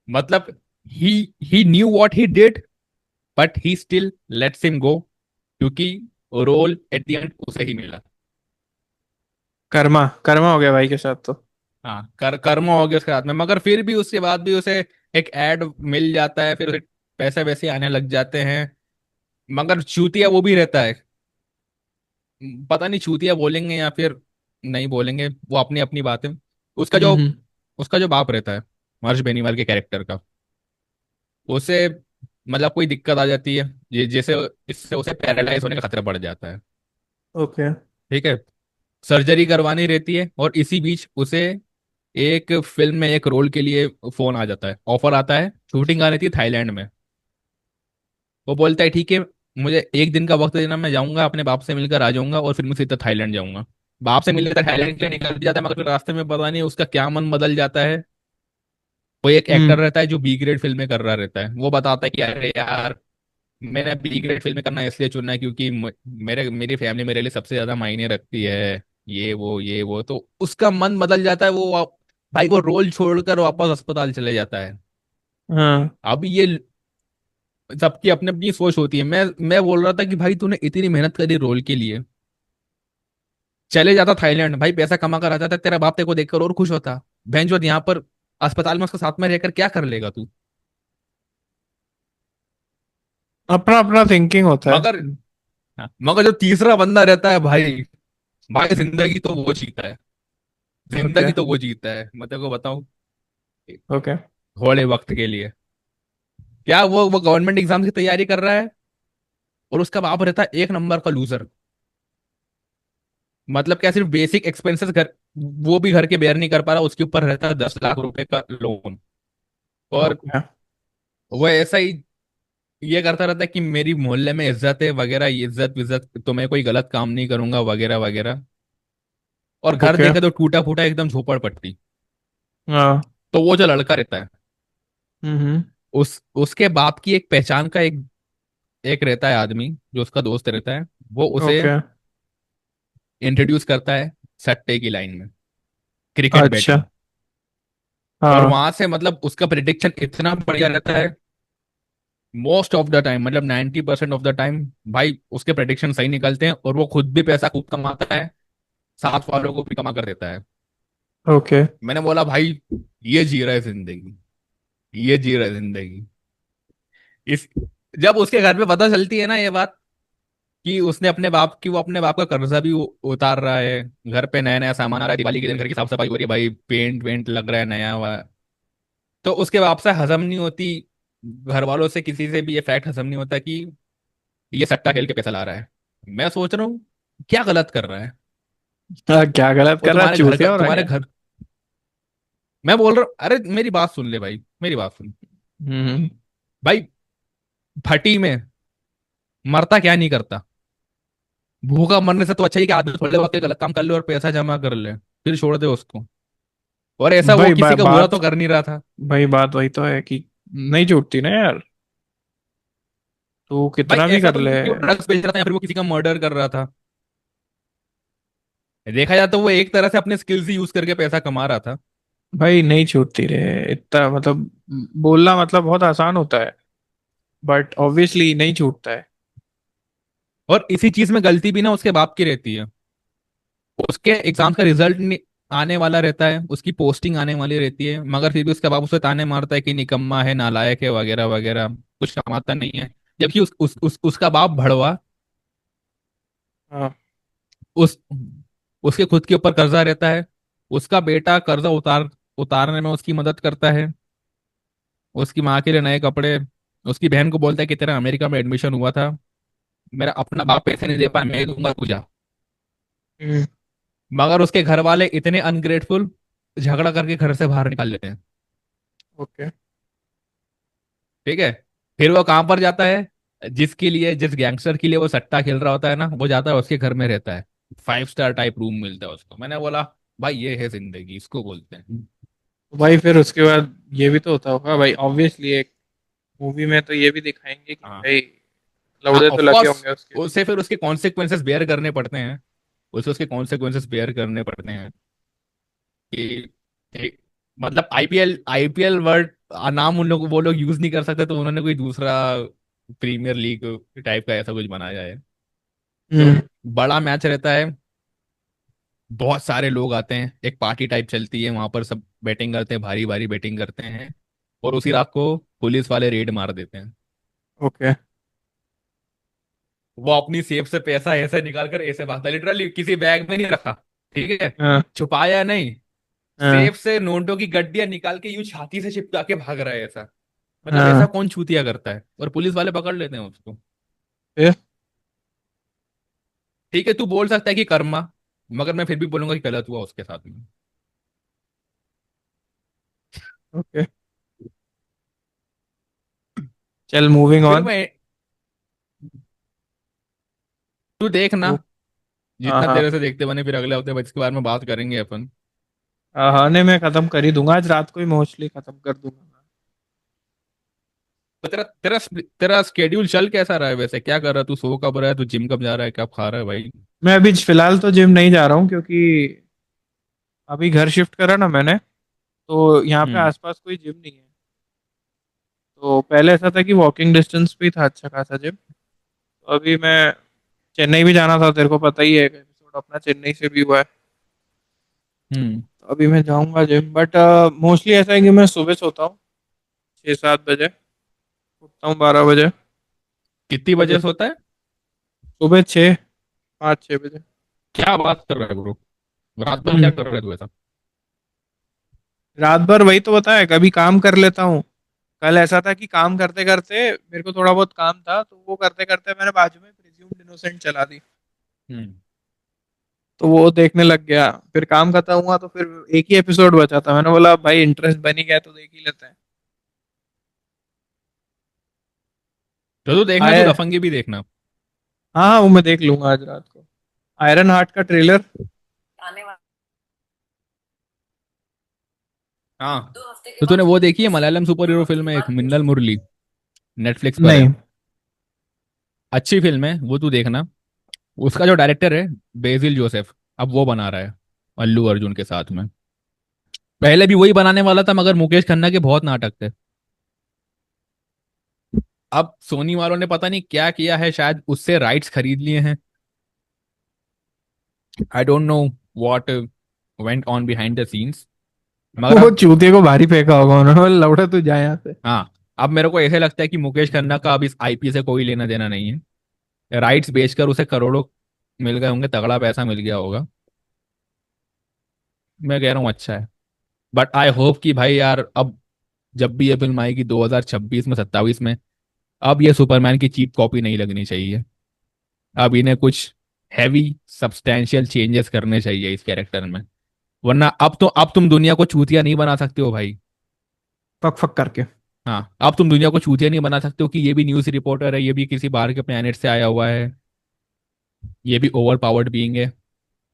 मतलब ही he knew what he did, but he still lets him go, क्योंकि रोल एट द एंड उसे ही मिला। कर्मा कर्मा हो गया भाई के साथ तो। हाँ, कर्म हो गया उसके हाथ में, मगर फिर भी उसके बाद भी उसे एक एड मिल जाता है, फिर उसे पैसे वैसे आने लग जाते हैं। मगर चूतिया वो भी रहता है, पता नहीं चूतिया बोलेंगे या फिर नहीं बोलेंगे, वो अपनी अपनी बात है। उसका जो हम्म। उसका जो बाप रहता है हर्ष बेनीवाल के कैरेक्टर का, उसे मतलब कोई दिक्कत आ जाती है, ये जैसे इससे उसे पैरालाइज होने का खतरा बढ़ जाता है, ओके। ठीक है, सर्जरी करवानी रहती है, और इसी बीच उसे एक फिल्म में एक रोल के लिए फोन आ जाता है, ऑफर आता है, शूटिंग आ रही थी थाईलैंड में। वो बोलता है ठीक है, मुझे एक दिन का वक्त देना, मैं जाऊंगा अपने बाप से मिलकर आ जाऊंगा और फिर मैं सीधा थाईलैंड जाऊंगा। बाप से मिलने तक थाईलैंड के लिए निकल भी जाता है, मगर फिर रास्ते में पता नहीं उसका क्या मन बदल जाता है। वो एक एक्टर हम्म। रहता है जो बी ग्रेड फिल्में कर रहा रहता है, वो बताता है कि अरे यार, मैंने बी ग्रेड फिल्में करना इसलिए चुना है क्योंकि मेरी फैमिली मेरे लिए सबसे ज्यादा मायने रखती है, ये वो तो उसका मन बदल जाता है, भाई वो रोल छोड़कर वापस अस्पताल चले जाता है। हाँ। अब ये सबकी अपनी अपनी सोच होती है, मैं बोल रहा था कि भाई तूने इतनी मेहनत करी रोल के लिए, चले जाता थाईलैंड, भाई पैसा कमा कर आ जाता, तेरा बाप तेरे को देखकर और खुश होता। जो यहाँ पर अस्पताल में उसके साथ में रहकर क्या कर लेगा तू? अपना अपना थिंकिंग होता है। मगर हाँ, मगर जो तीसरा बंदा रहता है भाई, भाई जिंदगी तो वो जीता है, ओके। जिंदगी तो वो जीता है, मैं तेरे को बताऊं, ओके। थोड़े वक्त के लिए, क्या वो गवर्नमेंट एग्जाम की तैयारी कर रहा है, और उसका बाप रहता है एक नंबर का लूजर, मतलब क्या, सिर्फ बेसिक एक्सपेंसेस घर, वो भी घर के बेयर नहीं कर पा रहा, उसके ऊपर रहता है 10 लाख रुपए का लोन। और ओके। वो ऐसा ही ये करता रहता है कि मेरी मोहल्ले में इज्जत है वगैरह, ये इज्जत विज्जत, तो मैं कोई गलत काम नहीं करूंगा वगैरह वगैरह। और घर ओके। देखे तो टूटा फूटा एकदम झोपड़ पट्टी। हाँ। तो वो जो लड़का रहता है, हम्म। उसके बाप की एक पहचान का एक एक रहता है आदमी, जो उसका दोस्त रहता है, वो उसे ओके। इंट्रोड्यूस करता है सट्टे की लाइन में, क्रिकेट अच्छा। बैटिंग। और हाँ। वहां से मतलब उसका प्रिडिक्शन इतना बढ़िया रहता है, मोस्ट ऑफ द टाइम, मतलब 90% ऑफ द टाइम भाई उसके प्रिडिक्शन सही निकलते हैं, और वो खुद भी पैसा खूब कमाता है, साथ वालों को भी कमा कर देता है। ओके। मैंने बोला भाई, ये जी रहा है जिंदगी, ये जी रहा है जिंदगी। इस जब उसके घर पे पता चलती है ना ये बात, कि उसने अपने बाप की, वो अपने बाप का कर्जा भी उतार रहा है, घर पे नया नया सामान आ रहा है, दिवाली के दिन घर की साफ सफाई हो रही है भाई, पेंट वेंट लग रहा है नया हुआ, तो उसके बाप से हजम नहीं होती, घर वालों से किसी से भी ये फैक्ट हजम नहीं होता कि ये सट्टा खेल के पैसा ला रहा है। मैं सोच रहा हूँ क्या गलत कर रहा है हाँ, क्या गलत वो, कर रहा है, तुम्हारे घर का, चूतिया हो रहा है तुम्हारे क्या? घर। मैं बोल रहा हूँ, अरे मेरी बात सुन ले भाई, मेरी बात सुन। हम्म। भाई भट्टी में मरता क्या नहीं करता, भूखा मरने से तो अच्छा ही कि आदमी थोड़े वक्त गलत काम कर ले और पैसा जमा कर ले, फिर छोड़ दे उसको। और ऐसा वो भाई किसी का बुरा बात, तो कर नहीं रहा था। भाई बात वही तो है कि नहीं छूटती ना यार, तू भाई कितना भी ऐसा कर तो ले। नहीं कि वो ड्रग्स बेच रहा था या फिर वो किसी का मर्डर कर रहा था, देखा जाए तो वो एक तरह से अपने स्किल्स ही यूज करके पैसा कमा रहा था। भाई नहीं छूटती रे, इतना मतलब बोलना मतलब बहुत आसान होता है, बट ऑब्वियसली नहीं छूटता है। और इसी चीज में गलती भी ना उसके बाप की रहती है। उसके एग्जाम का रिजल्ट आने वाला रहता है, उसकी पोस्टिंग आने वाली रहती है, मगर फिर भी उसका बाप उसे ताने मारता है कि निकम्मा है, नालायक है वगैरह वगैरह, कुछ कमाता नहीं है। जबकि उसका बाप भड़वा, हाँ। उस उसके खुद के ऊपर कर्जा रहता है, उसका बेटा कर्जा उतारने में उसकी मदद करता है, उसकी माँ के लिए नए कपड़े, उसकी बहन को बोलता है कि तेरा अमेरिका में एडमिशन हुआ था, मेरा अपना बाप पैसे नहीं दे पाया, मैं ही दूंगा पूजा। हम्म। मगर उसके घर वाले इतने अनग्रेटफुल, झगड़ा करके घर से बाहर निकाल लेते हैं। ओके। ठीक है। फिर वो कहां पर जाता है, जिसके लिए, जिस गैंगस्टर के लिए वो सट्टा खेल रहा होता है ना, वो जाता है उसके घर में रहता है, 5 स्टार टाइप रूम मिलता है उसको। मैंने बोला भाई ये है जिंदगी, इसको बोलते हैं। तो भाई फिर उसके बाद ये भी तो होता होगा भाई, ऑब्वियसली एक मूवी में तो ये भी दिखाएंगे कि हाँ भाई हाँ, लौड़े तो ऑफ लगे कोर्स होंगे उसके। उसे फिर उसके कॉन्सिक्वेंसेस बेयर करने पड़ते हैं, उसे उसके कॉन्सिक्वेंसेस बेयर करने पड़ते हैं कि कि- मतलब आईपीएल आईपीएल वर्ड नाम उन लोग, वो लोग यूज नहीं कर सकते, तो उन्होंने कोई दूसरा प्रीमियर लीग टाइप का ऐसा कुछ बनाया है। तो हम्म। बड़ा मैच रहता है, बहुत सारे लोग आते हैं, एक पार्टी टाइप चलती है वहां पर, सब बैटिंग करते हैं, भारी भारी बैटिंग करते हैं, और उसी रात को पुलिस वाले रेड मार देते हैं। ओके। वो अपनी सेफ से पैसा ऐसे निकाल कर ऐसे भागता है, लिटरली किसी बैग में नहीं रखा, ठीक है, हाँ। छुपाया नहीं, हाँ। सेफ से नोटों की गड्डियां निकाल के यूं छाती से चिपका के भाग रहा है ऐसा। मतलब ऐसा हाँ। कौन छूतिया करता है, और पुलिस वाले पकड़ लेते हैं उसको। फिर। ठीक है, तू बोल सकता है कि कर्मा, मगर मैं फिर भी बोलूंगा कि गलत हुआ उसके साथ में। ओके। चल मूविंग फिर ऑन। मैं, तू देखना, हाँ जितना हाँ। तेरे से देखते बने, फिर अगले हफ्ते बस इसके बारे में बात करेंगे अपन। हाँ हाँ, नहीं मैं खत्म कर ही दूंगा, आज रात को ही मोस्टली खत्म कर दूंगा। तो तेरा तेरा तेरा स्केड्यूल चल कैसा रहा है वैसे, क्या कर रहा है तू, सो कब रहा है तू, जिम कब जा रहा है, क्या खा रहा है भाई। मैं अभी फिलहाल तो जिम नहीं जा रहा हूँ, क्योंकि अभी घर शिफ्ट करा ना मैंने, तो यहाँ पे हम्म। आसपास कोई जिम नहीं है। तो पहले ऐसा था कि वॉकिंग डिस्टेंस पे ही था अच्छा खासा जिम। तो अभी मैं चेन्नई भी जाना था, तेरे को पता ही है, एपिसोड अपना चेन्नई से भी हुआ है। हम्म। तो अभी मैं जाऊंगा जिम, बट मोस्टली ऐसा है कि मैं सुबह सोता हूँ 6-7 बजे, उठता हूँ 12 बजे। कितनी और बजे सोता है। सुबह 5-6 बजे। क्या बात कर रहा है ब्रो, रात भर क्या हम्म। कर रहा है तू ऐसा। रात भर वही तो बताया, कभी काम कर लेता हूँ। कल ऐसा था कि काम करते करते मेरे को थोड़ा बहुत काम था, तो वो करते करते मैंने बाजू में प्रिज्यूम्ड इनोसेंट चला दी। हम्म। तो वो देखने लग गया। फिर काम खत्म हुआ तो फिर एक ही एपिसोड बचा था, मैंने बोला भाई इंटरेस्ट बन ही गया तो देख ही लेते हैं। जो तू देखना, तू आया। दफंगी भी देखना। हाँ हाँ, वो मैं देख लूंगा आज रात को। आयरन हार्ट का ट्रेलर। हाँ, तो तूने वो देखी है मलयालम सुपर हीरो फिल्म है एक, मिन्नल मुरली, नेटफ्लिक्स पर है। नहीं। अच्छी फिल्म है वो, तू देखना। उसका जो डायरेक्टर है बेसिल जोसेफ, अब वो बना रहा है अल्लू अर्जुन के साथ में। पहले भी वही बनाने वाला था मगर मुकेश खन्ना के बहुत नाटक थे। अब सोनी वालों ने पता नहीं क्या किया है, शायद उससे राइट्स खरीद लिए हैं। I don't know what went on behind the scenes. मगर वो अब, चूतिए को भारी फेंका होगा उन्होंने, बोला, लौटा तू जा यहाँ से। हाँ, अब मेरे को ऐसे लगता है कि मुकेश खन्ना का अब इस आईपी से कोई लेना देना नहीं है। राइट्स बेचकर उसे करोड़ों मिल गए होंगे, तगड़ा पैसा मिल गया होगा। मैं कह रहा हूँ अच्छा है। बट आई होप कि भाई यार, अब जब भी ये फिल्म आएगी 2026 में, 27 में, अब ये सुपरमैन की चीप कॉपी नहीं लगनी चाहिए। अब इन्हें कुछ हैवी सब्सटेंशियल चेंजेस करने चाहिए इस कैरेक्टर में। वरना अब तुम दुनिया को चूतिया नहीं बना सकते हो भाई। फक फक करके। हाँ, अब तुम दुनिया को चूतिया नहीं बना सकते हो कि ये भी न्यूज़ रिपोर्टर है, ये भी किसी बाहर के प्लेनेट से आया हुआ है, ये भी ओवर पावर्ड बीइंग है।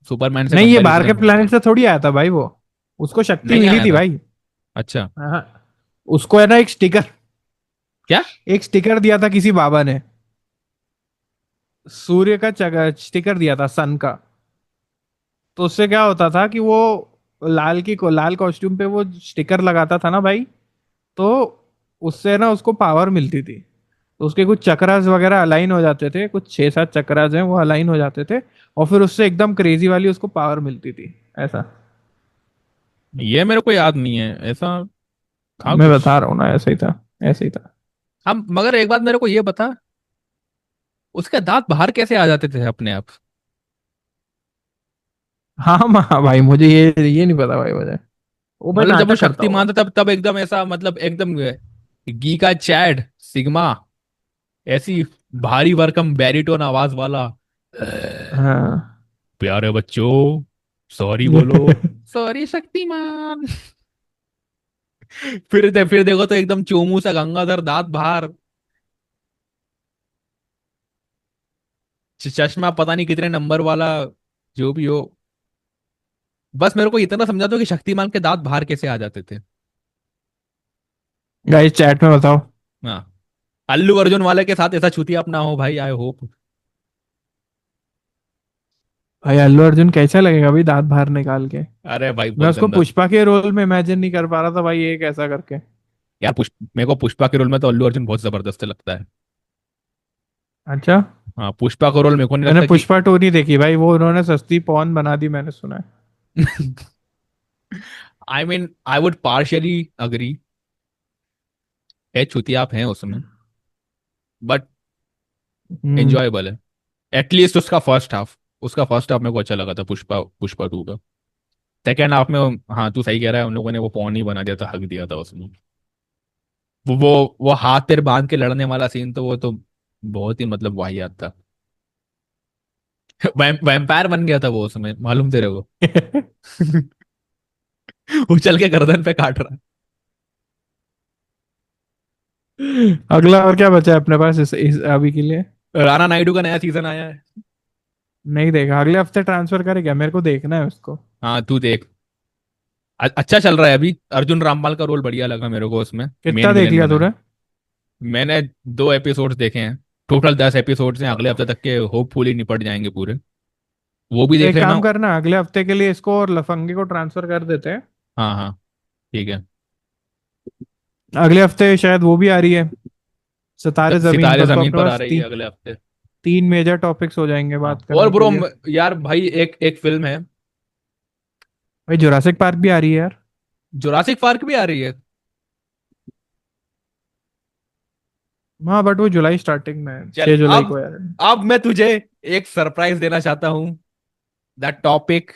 सुपरमैन से नहीं, ये बाहर के कंपैरिजन प्लेनेट से थोड़ी आया था भाई वो। उसको शक्ति नहीं मिली आया थी था। भाई। अच्छा। हाँ। उसको है ना एक स्टिकर, क्या? एक स्टिकर दिया था किसी बाबा ने। सूर्य का स्टिकर दिया था, सन का। तो उससे क्या होता था कि वो लाल कॉस्ट्यूम पे वो स्टिकर लगाता था ना भाई। तो उससे ना उसको पावर मिलती थी। तो उसके कुछ चक्रास वगैरह अलाइन हो जाते थे, कुछ 6-7 चक्रास हैं वो अलाइन हो जाते थे। और फिर उससे एकदम क्रेजी वाली उसको पावर मिलती थी, ऐसा। ये मेरे को याद नहीं है ऐसा था मैं कुछ। बता रहा हूँ ना, ऐसा ही था। ऐसा ही था। हम मगर एक बात मेरे को ये बता, उसके दांत बाहर कैसे आ जाते थे अपने आप? हाँ हाँ भाई, मुझे ये नहीं पता भाई मुझे। वो भाई मतलब जब वो नाटक करता होगा। शक्तिमान था तब तब एकदम ऐसा, मतलब एकदम गी का चैड सिग्मा, ऐसी भारी भरकम बैरिटोन आवाज वाला, हाँ। प्यारे बच्चों सॉरी बोलो, सॉरी शक्तिमान। फिर देखो तो एकदम चोमू सा गंगाधर दांत बाहर, चश्मा पता नहीं कितने नंबर वाला, जो भी हो। बस मेरे को इतना समझा दो कि शक्तिमान के दांत बाहर कैसे आ जाते थे। गाइस चैट में बताओ। हाँ, अल्लू अर्जुन वाले के साथ ऐसा छुतिया अपना हो भाई, आई होप। भाई अल्लू अर्जुन कैसा लगेगा भाई दांत बाहर निकाल के। अरे भाई मैं बहुत उसको गंदा। पुष्पा के रोल में इमेजिन नहीं कर पा रहा था भाई, ये कैसा करके। यार मेरे को पुष्पा के रोल में तो अल्लू अर्जुन बहुत जबरदस्त लगता है। अच्छा। हाँ, पुष्पा का रोल मेरे को नहीं मैंने लगता कि पुष्पा 2 नहीं देखी भाई, वो उन्होंने सस्ती पॉन बना दी, मैंने सुना है। I mean I would partially agree, है छुतिया आप हैं उसमें, बट हम्म। एंजॉयबल है। एटलीस्ट उसका फर्स्ट हाफ मेरे को अच्छा लगा था, पुष्पा पुष्पा टू का। सेकेंड हाफ में हाँ तू सही कह रहा है, उन लोगों ने वो पौन ही बना दिया था, हक दिया था उसमें। वो हाथ पैर बांध के लड़ने वाला सीन तो वो तो बहुत ही मतलब वाहियात था। वैम्पायर बन गया था वो उसमें, मालूम तेरे को? उछल के गर्दन पे काट रहा अगला और क्या बचा है अपने पास इस अभी के लिए। है। राणा नायडू का नया सीजन आया है। नहीं देखा, अगले हफ्ते ट्रांसफर करे क्या, मेरे को देखना है उसको। हाँ तू देख, अच्छा चल रहा है अभी। अर्जुन रामपाल का रोल बढ़िया लगा मेरे को उसमें, कितना मेन देख विलेन लिया बना है। तूने। मैंने 2 एपिसोड्स देखे हैं। टोटल 10 एपिसोड्स हैं, अगले हफ्ते तक के होपफुली निपट जाएंगे पूरे। वो भी तो देख एक लेना। काम करना, अगले हफ्ते के लिए इसको और लफंगे को ट्रांसफर कर देते हैं। हाँ हाँ, ठीक है। अगले हफ्ते शायद वो भी आ रही है, सितारे जमीन सितारे पर, तो जमीन अपने पर आ पास रही है अगले हफ्ते। 3 मेजर टॉपिक्स हो जाएंगे हाँ बात और करने के ब्रो, लिए। यार भाई एक एक फिल्म है, भाई जुरासिक पार्क भी आ रही है यार। जुरासिक पार्क भी आ रही है। हाँ बट वो जुलाई स्टार्टिंग में है, चल 6 जुलाई अब को यार। अब मैं तुझे एक सरप्राइज देना चाहता हूँ। That topic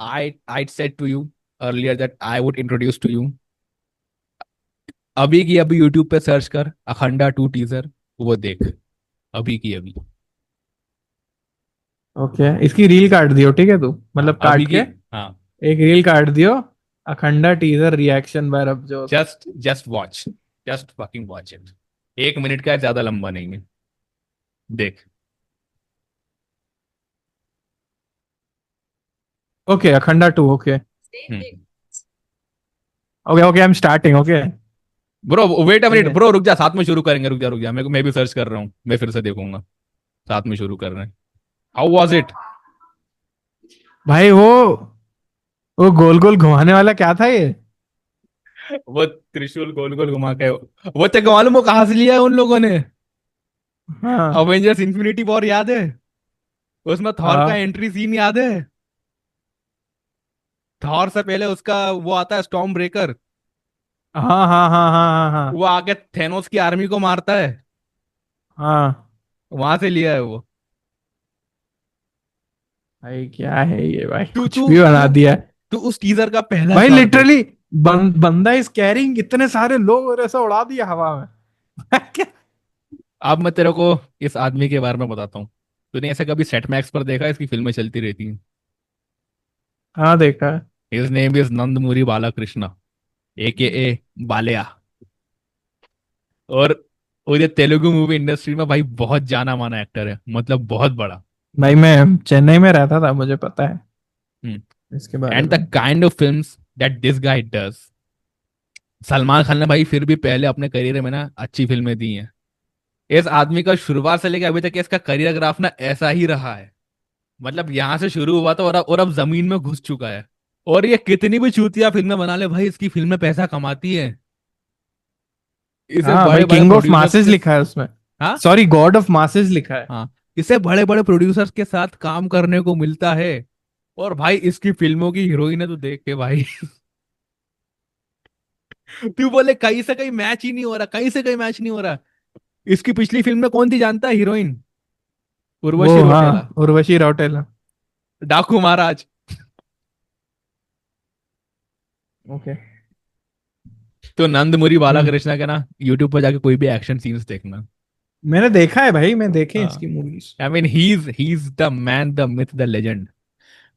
I said to you earlier that I would introduce to you. अभी की अभी यूट्यूब पे सर्च कर अखंडा 2 टीजर, वो देख, अभी की अभी। ओके, इसकी रील काट दियो, ठीक है तू, हाँ मतलब अभी काट के की। हाँ एक रील काट दियो, Akhanda teaser reaction by Rabjot. Just just watch, just fucking watch it. 1 minute का है, ज्यादा लंबा नहीं है। देख। Okay, Akhanda 2, okay. Hmm. Okay okay, I am starting, okay. Bro wait a ठीक मिनट है ब्रो, रुक जा, साथ में शुरू करेंगे, रुक जा रुक जा, मैं भी सर्च कर रहा हूँ, मैं फिर से देखूंगा। साथ में शुरू कर रहे हैं। How was it? भाई, वो गोल गोल घुमाने वाला क्या था ये? वो त्रिशूल गोल गोल घुमा के, वो तेरे को मालूम वो कहां से लिया है उन लोगों ने? हाँ अवेंजर्स इन्फिनिटी वॉर याद है? उसमें थॉर का हाँ एंट्री सीन याद है? थॉर से पहले उसका वो आता है स्टॉर्म ब्रेकर। हाँ हाँ हाँ हाँ हाँ वो आके थेनोस की आर्मी को मारता है। हाँ। वहां से लिया है वो। भाई क्या है ये भाई, तू कुछ तू भी बना तू दिया है। तू उस टीजर का पहला भाई शॉट देख। लिटरली बंदा इज कैरिंग इतने सारे लोग और ऐसा उड़ा दिया हवा में। क्या? अब मैं तेरे को इस आदमी के बारे में बताता हूँ। तूने ऐसे कभी सेट मैक्स पर देखा है? इसकी फिल्में चलती रहती हैं। हाँ देखा है। His name is Nandamuri Balakrishna, a Balayya. और और ये तेलुगु मूवी इंडस्ट्री में भाई बहुत जाना माना एक्टर है, मतलब बहुत बड़ा। भाई मैं चेन्नई में रहता था, मुझे पता है इसके बारे एंड में। The kind of films that this guy does. Salman Khan ने भाई फिर भी पहले अपने करियर में ना अच्छी फिल्में दी हैं। इस आदमी का शुरुआत से लेकर अभी तक इसका करियर ग्राफ ना ऐसा ही रहा है। मतलब यहां से शुरू हुआ था और अब जमीन में घुस चुका है। और ये कितनी भी चूतिया फिल्में बना ले भाई, इसकी फिल्में पैसा कमाती है। इसे हाँ भाई, बड़े बड़े किंग ऑफ प्रोड्यूसर्स मासेस के। लिखा है उसमें। हाँ। सॉरी, गॉड ऑफ मासेस लिखा है। हाँ। इसे बड़े बड़े प्रोड्यूसर्स के साथ काम करने को मिलता है। और भाई इसकी फिल्मों की हीरोइन है तो देख के भाई तू बोले कहीं से कहीं मैच ही नहीं हो रहा, कहीं से कहीं मैच नहीं हो रहा। इसकी पिछली फिल्म में कौन थी जानता है हीरोइन? वो उर्वशी रौटेला। हाँ, उर्वशी रौटेला। डाकू महाराज। ओके। तो नंदमुरी हम्म। बालाकृष्ण का ना यूट्यूब पर जाके कोई भी एक्शन सीन्स देखना। मैंने देखा है भाई, मैं देखे हैं हाँ। इसकी movies. I mean he is the man, the myth, the legend.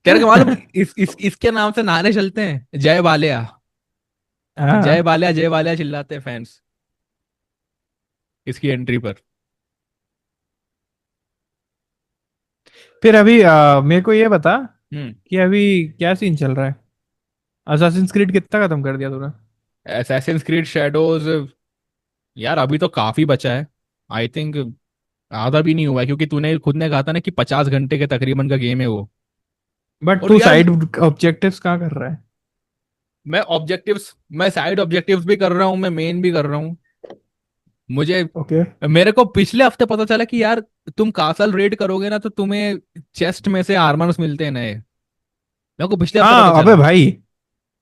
तेरे को मालूम इसके नाम से नारे चलते हैं, जय बालिया। जय हाँ। बालिया, जय बालिया चिल्लाते हैं फैंस इसकी एंट्री पर। फिर अभी मेरे को ये बता हम्म। कि अभी क्या सीन चल रहा है? असासिन्स क्रीड कितना खत्म कर दिया तूने? असैसिन्स क्रीड शैडोज, यार अभी तो काफी बचा है। आई थिंक आधा भी नहीं हुआ है, क्योंकि तूने खुद ने कहा था ना कि 50 घंटे के तकरीबन का गेम है वो। बट और तू यार साइड ऑब्जेक्टिव्स कहाँ कर रहा है? मैं साइड ऑब्जेक्टिव्स भी कर रहा हूँ, मैं मेन भी कर रहा हूँ। मुझे ओके। मेरे को पिछले हफ्ते पता चला कि यार तुम कासल रेड करोगे ना तो तुम्हें चेस्ट में से आर्मर्स मिलते हैं नए। मेरे को पिछले हफ्ते पता हाँ अबे चला। भाई,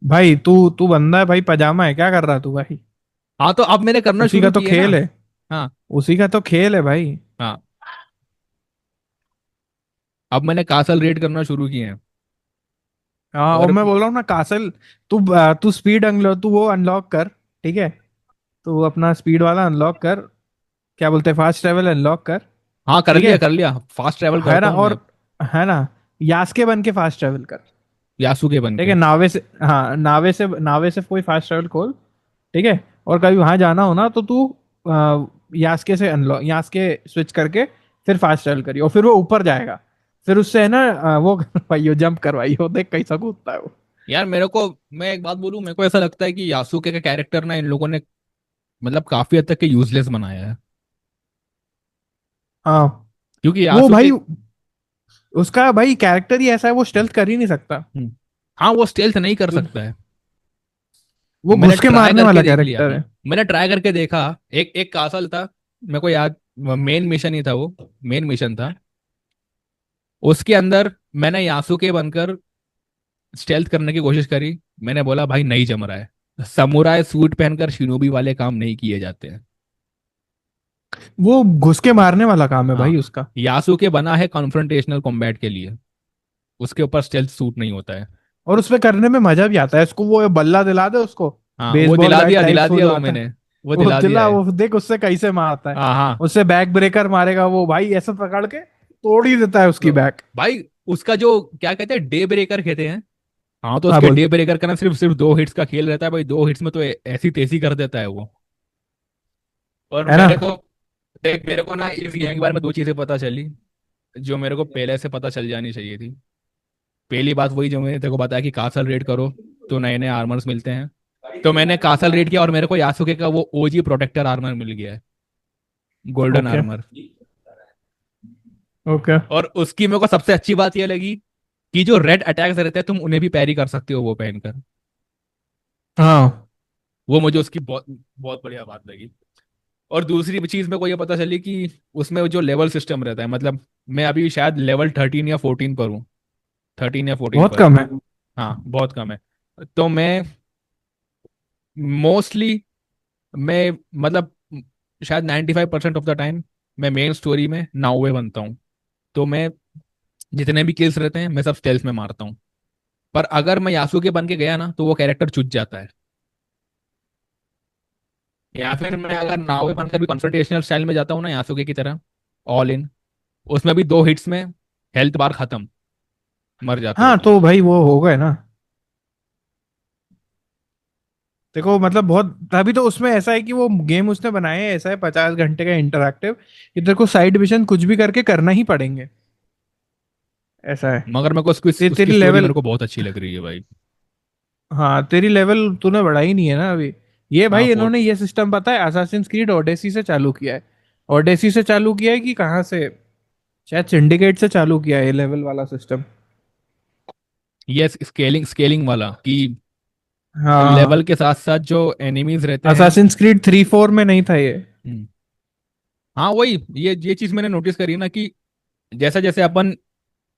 भाई तू तू बंदा है भाई, पजामा है, क्या कर रहा है तू भाई? हाँ तो अब मैंने करना उसी का शुरू तो किए ना। खेल है। हाँ। उसी का तो खेल है भाई। हाँ। अब मैंने कासल रेड करना शुरू किए हैं। हाँ, और और मैं बोल रहा हूँ ना, कासल, तू तू स्पीड अनलॉक, तू वो अनलॉक कर, ठीक है? तू अपना स्पीड वाला अनलॉक कर, क्या बोलते हैं, फास्ट ट्रेवल अनलॉक कर। हाँ ठीक है। कर लिया, फास्ट ट्रैवल है करता ना? हूँ मैं और अब। है ना, यास्के बन के फास्ट ट्रेवल कर। यासुके बन ठीक के। है, नावे से, हाँ नावे से कोई फास्ट ट्रेवल खोल। ठीक है। और कभी वहां जाना हो ना तो तू यास्के से अनलॉक, यास्के स्विच करके फिर फास्ट ट्रेवल करियो, और फिर वो ऊपर जाएगा। फिर उससे है ना वो करवाइयो, जंप करवाइयो, देख कैसा कूदता है वो। यार मेरे को, मैं एक बात बोलूं, मेरे को ऐसा लगता है कि यासुके का कैरेक्टर ना इन लोगों ने मतलब काफी हद तक के यूजलेस बनाया है। हाँ। क्योंकि वो यासुके। भाई, उसका भाई कैरेक्टर ही ऐसा है, वो स्टेल्थ कर ही नहीं सकता। हाँ वो स्टेल्थ नहीं कर सकता है। वो मैंने घुस के ट्राई मारने करके वाला देख लिया। कैरेक्टर है। मैंने ट्राई करके देखा। एक एक कासल था, मेरे को याद, मेन मिशन ही था वो। मेन मिशन था। उसके अंदर मैंने यासुके बनकर स्टेल्थ करने की कोशिश करी। मैंने बोला भाई नहीं जम रहा है, समुराई सूट पहनकर शिनोबी वाले काम नहीं किए जाते हैं। वो घुस के मारने वाला काम है हाँ। भाई उसका। यासुके बना है कॉन्फ्रंटेशनल कॉम्बैट के लिए। उसके ऊपर स्टेल्थ सूट नहीं होता है। और उसमें करने में मजा भी आता है, इसको वो बल्ला दिला दे उसको, हाँ वो बेसबॉल बैट दिला टाइप्स वो दिया जो वो आता है। मैंने। वो वो दिला दिया दिला, है। वो देख उससे कैसे मारता है। हाँ हाँ। उससे बैक ब्रेकर मारेगा वो भाई, ऐसे पकड़ के तोड़ ही देता है उसकी तो बैक। भाई उसका जो क्या कहते हैं, डे ब्रेकर कहते हैं। हाँ, तो हाँ उसके बोल। डे ब्रेकर का ना सिर्फ सिर्फ 2 हिट्स का खेल रहता है भाई, 2 हिट्स में तो ऐसी तेजी कर देता है वो। और है ना। मेरे को देख, मेरे को ना इस गेम के बारे में 2 चीजें पता चली जो मेरे को पहले से पता चल जानी चाहिए थी। पहली बात वही जो मैंने तेरे को बताया कि कासल रेड करो तो नए नए आर्मर्स मिलते हैं। तो मैंने कासल रेड किया और मेरे को यासुके का वो ओजी प्रोटेक्टर आर्मर मिल गया है, गोल्डन ओके। आर्मर। ओके। और उसकी मेरे को सबसे अच्छी बात ये लगी कि जो रेड अटैक्स रहते हैं तुम उन्हें भी पैरी कर सकते हो वो पहनकर। हाँ। वो मुझे उसकी बहुत बहुत बढ़िया बात लगी। और दूसरी चीज मेरे को ये पता चली कि उसमें जो लेवल सिस्टम रहता है, मतलब मैं अभी शायद लेवल 13 या 14 पर हूँ, 13 या 14 बहुत पर। कम है। हाँ, बहुत कम है। तो मैं मोस्टली, मैं मतलब शायद 95% ऑफ द टाइम मैं मेन स्टोरी में नाउए बनता हूँ। तो मैं जितने भी किल्स रहते हैं मैं सब स्टेल्थ में मारता हूँ। पर अगर मैं यासुके बन के गया ना तो वो कैरेक्टर चुज जाता है। या फिर मैं अगर नावे बनकर भी कॉन्फ्रंटेशनल स्टाइल में जाता हूँ ना यासुके की तरह, ऑल इन, उसमें भी 2 हिट्स में हेल्थ बार खत्म, मर जाते हो हाँ तुम। तो भाई वो हो गए ना। देखो मतलब बहुत, तभी तो उसमें ऐसा है कि वो गेम उसने बनाए हैं, ऐसा है 50 घंटे का इंटरैक्टिव, कि तेरे को साइड मिशन कुछ भी करके करना ही पड़ेंगे। ऐसा है। मगर मेरे को उसकी उसकी तेरी स्टोरी लेवल, मेरे को बहुत अच्छी लग रही है भाई। हाँ तेरी लेवल तूने बढ़ा ही नहीं है ना अभी। ये हाँ, भाई इन्होंने फोर्ट। ये सिस्टम पता है असासिन्स क्रीड ओडेसी से चालू किया है। ओडेसी से चालू किया है कि कहाँ से, शायद सिंडिकेट से चालू किया है ये लेवल वाला सिस्टम। ये स्केलिंग स्केलिंग वाला कि लेवल हाँ। के साथ साथ जो एनिमीज रहते हैं। असासिन्स क्रीड 3 4 में नहीं था ये। हम्म, हाँ वही, ये चीज मैंने नोटिस करी ना कि जैसा जैसे अपन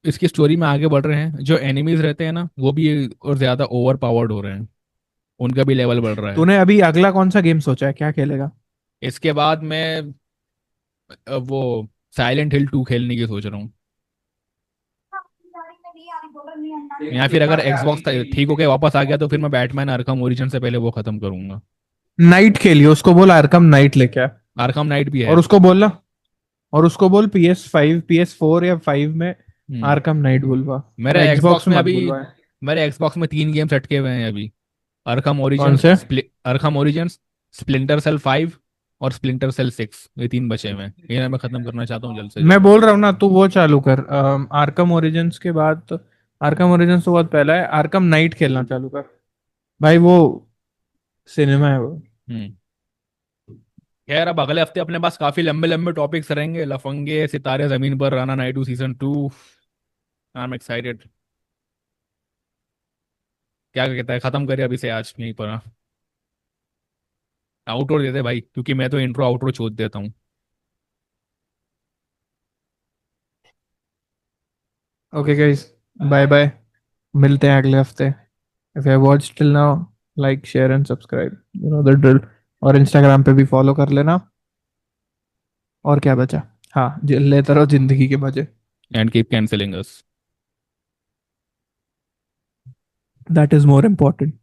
इसकी स्टोरी में आगे बढ़ रहे हैं, जो एनिमीज रहते हैं ना वो भी और ज्यादा ओवर पावर्ड हो रहे हैं, उनका भी लेवल बढ़ रहा है। तूने अभी अगला कौन सा गेम सोचा है, क्या खेलेगा? इसके बाद मैं वो साइलेंट हिल 2 खेलने की सोच रहा हूँ। या फिर अगर एक्सबॉक्स ठीक होके वापस आ गया तो फिर मैं बैटमैन आर्कम ओरिजिन से पहले वो खत्म करूंगा। नाइट खेलिए, उसको बोल आर्कम नाइट लेके आ। आर्कम नाइट भी है। और उसको बोलना, और उसको बोल PS5 PS4 या 5 में हम्म। आर्कम नाइट बुलवा। और मेरे एक्सबॉक्स एक्सबॉक्स में में मत अभी बुलवा। मेरे एक्सबॉक्स में 3 गेम्स अटके हुए हैं अभी। अरखम कौन ओरिजिन्स, से? अरखम ओरिजिन्स, स्प्लिंटर सेल 5 और स्प्लिंटर सेल 6, ये 3 बचे हुए हैं, ये मैं खत्म करना चाहता हूँ जल्द से मैं जल्द। बोल रहा हूँ ना, तू वो चालू कर आर्कम ओरिजिन्स के बाद तो, आर्कम ओरिजिन्स तो बहुत पहला है, आर्कम नाइट खेलना चालू कर भाई, वो सिनेमा है वो। हम्म। खैर, अब अगले हफ्ते अपने पास काफी लंबे लंबे टॉपिक्स रहेंगे, लफंगे, सितारे जमीन पर, Rana Naidu season 2। I am excited. क्या कहता है, खत्म करे अभी से आज यहीं पर? आउटरो देते भाई, क्योंकि मैं तो इंट्रो आउटरो छोड़ देता हूँ। ओके गाइस, बाय बाय, मिलते हैं अगले हफ्ते। If you watch till now, like share and subscribe, you know the drill. और इंस्टाग्राम पे भी फॉलो कर लेना। और क्या बचा? हाँ, लेते रहो जिंदगी के मजे। And keep cancelling us. That is more important.